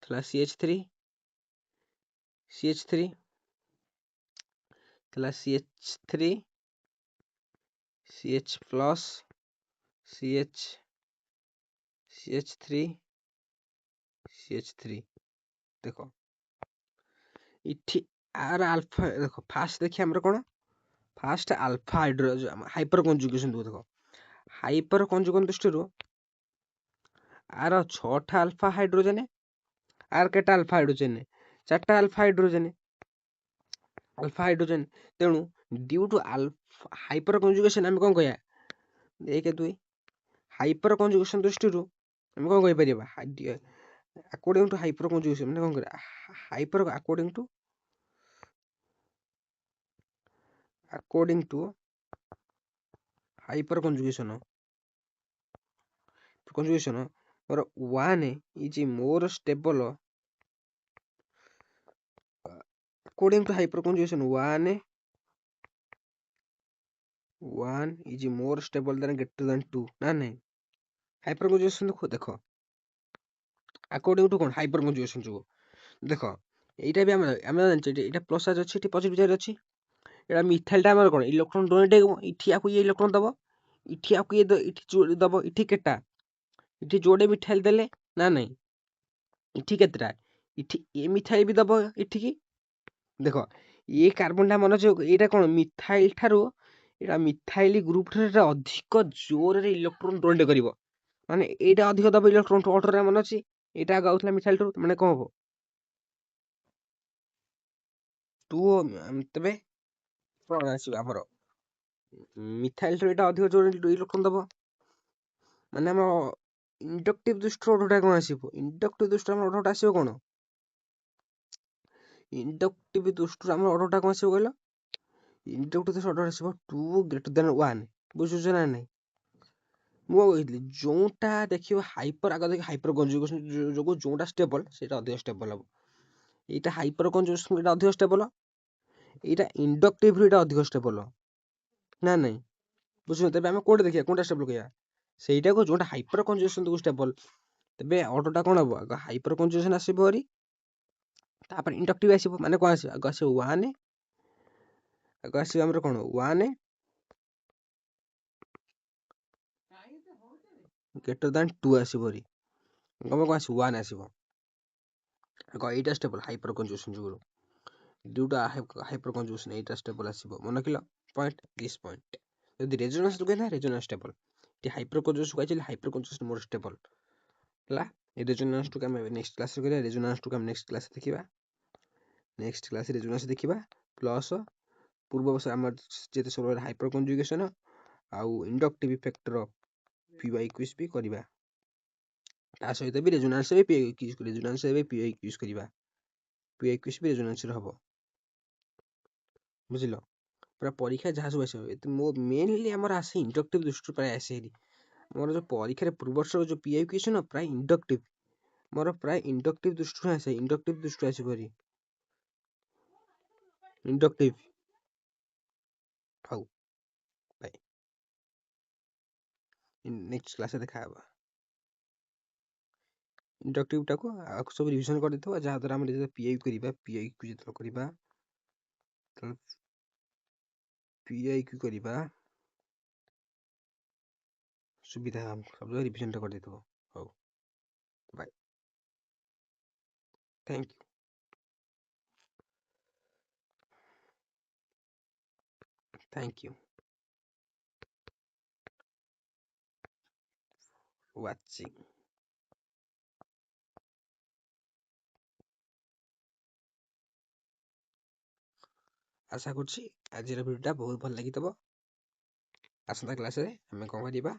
ଥିଲା CH3 ଥିଲା CH3 CH plus CH3 CH3। ଦେଖ ଏଠି ଆର ଆଲଫା, ଦେଖ ଫାଷ୍ଟ ଦେଖିବା ଆମର କ'ଣ, ଫାଷ୍ଟ ଆଲଫା ହାଇପର କଞ୍ଜୁଗେସନ୍। ଦେଖ ହାଇପର କଞ୍ଜୁଗେସନ୍ ଦୃଷ୍ଟିରୁ ଆର 6ଟା ଆଲଫା ହାଇଡ୍ରୋଜେନ୍, ଆର କେଟା ଆଲଫା ହାଇଡ୍ରୋଜେନ୍? 4ଟା ଆଲଫା ହାଇଡ୍ରୋଜେନ୍। ତେଣୁ ଡ୍ୟୁ ଟୁ ହାଇପର କଞ୍ଜୁଗେସନ୍ ଆମେ କ'ଣ କହିବା, 1 2 ହାଇପର କଞ୍ଜୁଗେସନ୍ ଦୃଷ୍ଟିରୁ ଆମେ କ'ଣ କହିପାରିବା, ଆକର୍ଡିଂ ଟୁ ହାଇପର କଞ୍ଜୁଗେସନ୍ ମାନେ କ'ଣ କରିବା, ଆକର୍ଡିଂ ଟୁ ହାଇପର କଞ୍ଜୁଗେସନ୍ ମୋର 1 ଇଜ୍ ମୋର stable, according to hyper conjugation 1 is ମୋର ଷ୍ଟେବଲ୍ ଦେନ୍ ଗ୍ରେଟର ଦେନ୍ 2 ନା ନାହିଁ? ହାଇପର କଞ୍ଜୁଗେସନ୍ ଦେଖ ଆକର୍ଡିଂ ଟୁ କ'ଣ, ହାଇପର କଞ୍ଜୁଗେସନ୍ ଯୋଗୁଁ। ଦେଖ এইটা ବି ଆମେ ଜାଣିଛେ, ଏଇଟା ପ୍ଲସ୍ ଚାର୍ଜ ଅଛି, ଏଠି ପଜିଟିଭ୍ ଚାର୍ଜ ଅଛି। ଏଇଟା ମିଥାଇଲଟା ଆମର କ'ଣ, ଇଲେକ୍ଟ୍ରନ୍ ଡୋନେଟ୍ ହେବ, ଏଠି ଆକୁ ଇଏ ଇଲେକ୍ଟ୍ରନ୍ ଦେବ, ଏଠି ଆକୁ ଇଏ ଏଠି ଦେବ, ଏଠି କେଟା, ଏଠି ଯୋଡ଼େ ମିଥାଇଲ ଦେଲେ ନା ନାହିଁ, ଏଠି କେତେଟା, ଏଠି ଏ ମିଥାଇଲ ବି ଦେବ ଏଠିକି। ଦେଖ ଏ କାର୍ବନଟା ମନେ ଅଛି, ଏଇଟା କ'ଣ ମିଥାଇଲ ଠାରୁ, ଏଇଟା ମିଥାଇଲ ଗ୍ରୁପ ଠାରୁ ଏଇଟା ଅଧିକ ଜୋରରେ ଇଲେକ୍ଟ୍ରନ୍ ଡୋନେଟ୍ କରିବ, ମାନେ ଏଇଟା ଅଧିକ ଦେବ ଇଲେକ୍ଟ୍ରନ୍ ଅର୍ଡରରେ, ମନେ ଅଛି? ଏଇଟା ଆଗ ଆଉଥିଲା ମିଥାଇଲ ଠାରୁ, ମାନେ କ'ଣ ହବ 2। ତେବେ କ'ଣ ଆସିବ ଆମର, ମିଥାଇଲ ଠାରୁ ଏଇଟା ଅଧିକ ଜୋରରେ ଇଲେକ୍ଟ୍ରନ୍ ଦେବ, ମାନେ ଆମ ଇଣ୍ଡକ୍ଟିଭ ଦୃଷ୍ଟିରୁ ଅର୍ଡରଟା କ'ଣ ଆସିବ, ଇଣ୍ଡକ୍ଟିଭ ଦୃଷ୍ଟିରୁ ଆମର ଅର୍ଡରଟା ଆସିବ କ'ଣ, ଇଣ୍ଡକ୍ଟିଭ ଦୃଷ୍ଟିରୁ ଆମର ଅର୍ଡରଟା କ'ଣ ଆସିବ କହିଲ, ଇଣ୍ଡକ୍ଟିଭ ଦୃଷ୍ଟିରୁ ଅର୍ଡର ଆସିବ 2 ଗ୍ରେଟର ଦେନ୍ 1। ବୁଝୁଛ ନା ନାହିଁ? ମୁଁ କହିଥିଲି ଯୋଉଟା ଦେଖିବ ହାଇପର, ଆଗ ଦେଖି ହାଇପର କଞ୍ଜୁଗେସନ୍ ଯୋଗୁଁ ଯୋଉଟା ଷ୍ଟେବଲ୍ ସେଇଟା ଅଧିକ ଷ୍ଟେବଲ୍ ହେବ। এইটা ହାଇପର କଞ୍ଜୁଗେସନ୍ ଏଇଟା ଅଧିକ ଷ୍ଟେବଲ୍, এইଟା ଇଣ୍ଡକ୍ଟିଭରୁ ଏଇଟା ଅଧିକ ଷ୍ଟେବଲ୍ ନା ନାହିଁ? ବୁଝୁଛ? ତେବେ ଆମେ କୋଉଟା ଦେଖିବା, କୋଉଟା ଷ୍ଟେବଲ୍ କହିବା? ସେଇଟାକୁ ଯୋଉଟା ହାଇପର କଞ୍ଜୁଗେସନ ତାକୁ ଷ୍ଟେବଲ୍। ତେବେ ଅର୍ଡରଟା କ'ଣ ହବ? ଆଗ ହାଇପର କଞ୍ଜୁଗେସନ ଆସିବ ଭାରି, ତାପରେ ଇଣ୍ଡକ୍ଟିଭ ଆସିବ। ମାନେ କ'ଣ ଆସିବ? ଆଗ ଆସିବ 1, ଆଗ ଆସିବ ଆମର କ'ଣ 1 greater than 2 ଆସିବ ଭାରି। କ'ଣ ଆସିବ? 1 ଆସିବ। ଆଗ ଏଇଟା ଷ୍ଟେବଲ୍ ହାଇପର କଞ୍ଜୁଗେସନ ଯୋଗୁଁ। ଯୋଉଟା ହାଇପର କଞ୍ଜୁଗେସନ ଏଇଟା ଷ୍ଟେବଲ୍ ଆସିବ। ମନେ ରଖିଲ ପଏଣ୍ଟ, ଦିସ୍ ପଏଣ୍ଟ। ଯଦି ରେଜୋନାନ୍ସ କହିଲା ରେଜୋନାନ୍ସ ଷ୍ଟେବଲ୍, ଏଠି ହାଇପର କଞ୍ଜୁଗେସନ କହିଲେ ହାଇପର କଞ୍ଜୁଗେସନ ମୋର ଷ୍ଟେବଲ୍ ହେଲା। ଏ ରେଜୋନାନ୍ସ ଟୁ ଆମେ ନେକ୍ସଟ କ୍ଲାସରେ କରିବା। ରେଜୋନାନ୍ସ ଟୁ ଆମେ ନେକ୍ସଟ କ୍ଲାସରେ ଦେଖିବା। ନେକ୍ସଟ କ୍ଲାସରେ ରେଜୋନାନ୍ସ ଦେଖିବା, ପ୍ଲସ୍ ପୂର୍ବ ବର୍ଷ ଆମର ଯେତେ ସବୁ ହାଇପର କଞ୍ଜୁଗେସନ ଆଉ ଇଣ୍ଡକ୍ଟିଭ ଇଫେକ୍ଟର PI କ୍ୱିଜ୍ ବି କରିବା। ତା ସହିତ ବି ରେଜୋନାନ୍ସରେ ବି PI କ୍ୱିଜ୍ କରିବା। ରେଜୋନାନ୍ସରେ ବି PI କ୍ୱିଜ୍ କରିବା। PI କ୍ୱିଜ୍ ବି ରେଜୋନାନ୍ସରେ ହବ। ବୁଝିଲ? ପୁରା ପରୀକ୍ଷା ଯାହା ସବୁ ଆସିବ, ମୋ ମେନଲି ଆମର ଆସେ ଇଣ୍ଡକ୍ଟିଭ ଦୃଷ୍ଟିରୁ ପ୍ରାୟ ଆସେ ହେରି। ମୋର ଯୋଉ ପରୀକ୍ଷାରେ ପୂର୍ବ ବର୍ଷର ଯୋଉ PI କ୍ୱିଜ୍ ନା ପ୍ରାୟ ଇଣ୍ଡକ୍ଟିଭ, ମୋର ପ୍ରାୟ ଇଣ୍ଡକ୍ଟିଭ ଦୃଷ୍ଟିରୁ ଆସେ। ଇଣ୍ଡକ୍ଟିଭ ଦୃଷ୍ଟିରୁ ଆସିବ ହେରି ଇଣ୍ଡକ୍ଟିଭ। ହଉ, ବାଇ। ନେକ୍ସଟ କ୍ଲାସରେ ଦେଖା ହବା। ଇଣ୍ଡକ୍ଟିଭଟାକୁ ଆକୁ ସବୁ ରିଭିଜନ କରିଦେଇଥିବ, ଯାହାଦ୍ୱାରା ଆମେ ଯେତେବେଳେ PI କରିବା, PI କୁ ଯେତେବେଳେ କରିବା, PI କୁ କରିବା ସୁବିଧା ସବୁ ରିଭିଜନଟା କରିଦେଇଥିବ। ହଉ, bye, thank you. Thank you for watching. ଆଶା କରୁଛି ଆଜିର ଭିଡ଼ିଓଟା ବହୁତ ଭଲ ଲାଗିଥିବ। ଆସନ୍ତା କ୍ଲାସରେ ଆମେ କ'ଣ କରିବା?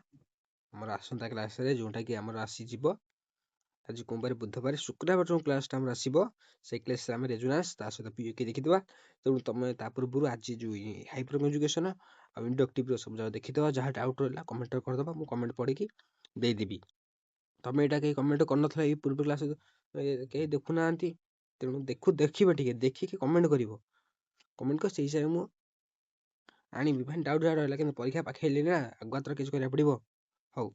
ଆମର ଆସନ୍ତା କ୍ଲାସରେ ଯେଉଁଟାକି ଆମର ଆସିଯିବ, ଆଜି କୋଉ ବାର? ବୁଧବାର। ଶୁକ୍ରବାର ଯେଉଁ କ୍ଲାସଟା ଆମର ଆସିବ, ସେଇ କ୍ଲାସରେ ଆମେ ରେଜୋନାନ୍ସ ତା ସହିତ PI ଦେଖିଦେବା। ତେଣୁ ତମେ ତା ପୂର୍ବରୁ ଆଜି ଯେଉଁ ହାଇପର କଞ୍ଜୁଗେସନ ଆଉ ଇଣ୍ଡକ୍ଟିଭର ସବୁ ଯାକ ଦେଖିଦେବା। ଯାହା ଡାଉଟ୍ ରହିଲା କମେଣ୍ଟରେ କରିଦେବା, ମୁଁ କମେଣ୍ଟ ପଢ଼ିକି ଦେଇଦେବି। ତମେ ଏଇଟା କେହି କମେଣ୍ଟ କରିନଥିଲ ଏଇ ପୂର୍ବ କ୍ଲାସ, କେହି ଦେଖୁନାହାନ୍ତି। ତେଣୁ ଦେଖିବ, ଟିକେ ଦେଖିକି କମେଣ୍ଟ କରିବ। କମେଣ୍ଟ କର, ସେଇ ହିସାବରେ ମୁଁ ଆଣିବି। ଭାଇ ଡାଉଟ୍ ଯାହା ରହିଲା, କିନ୍ତୁ ପରୀକ୍ଷା ପାଖେଇଲି ନା, ଆଗୁଆ କିଛି କରିବାକୁ ପଡ଼ିବ। ହଉ,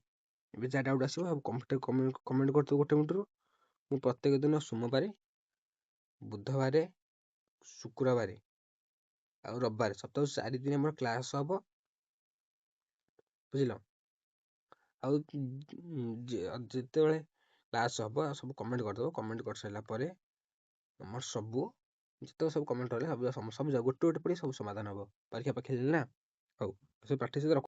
ଏବେ ଯାହା ଡାଉଟ୍ ଆସିବ ସବୁ କମେଣ୍ଟ କରିଥିବ 1 ମିନିଟରୁ। ମୁଁ ପ୍ରତ୍ୟେକ ଦିନ ସୋମବାର, ବୁଧବାର, ଶୁକ୍ରବାର ଆଉ ରବିବାର, ସପ୍ତାହ 4 ଦିନ ଆମର କ୍ଲାସ୍ ହବ। ବୁଝିଲ? ଆଉ ଯେତେବେଳେ କ୍ଲାସ୍ ହବ ସବୁ କମେଣ୍ଟ କରିଦେବ। କମେଣ୍ଟ କରିସାରିଲା ପରେ ଆମର ସବୁ ଯେତେବେଳେ ସବୁ କମେଣ୍ଟ ରହିଲା ସବୁ ଗୋଟେ ପଡ଼ି ସବୁ ସମାଧାନ ହବ। ପରୀକ୍ଷା ପାଖେଇଲି ନା। ହଉ, ସବୁ ପ୍ରାକ୍ଟିସ୍ ରଖ।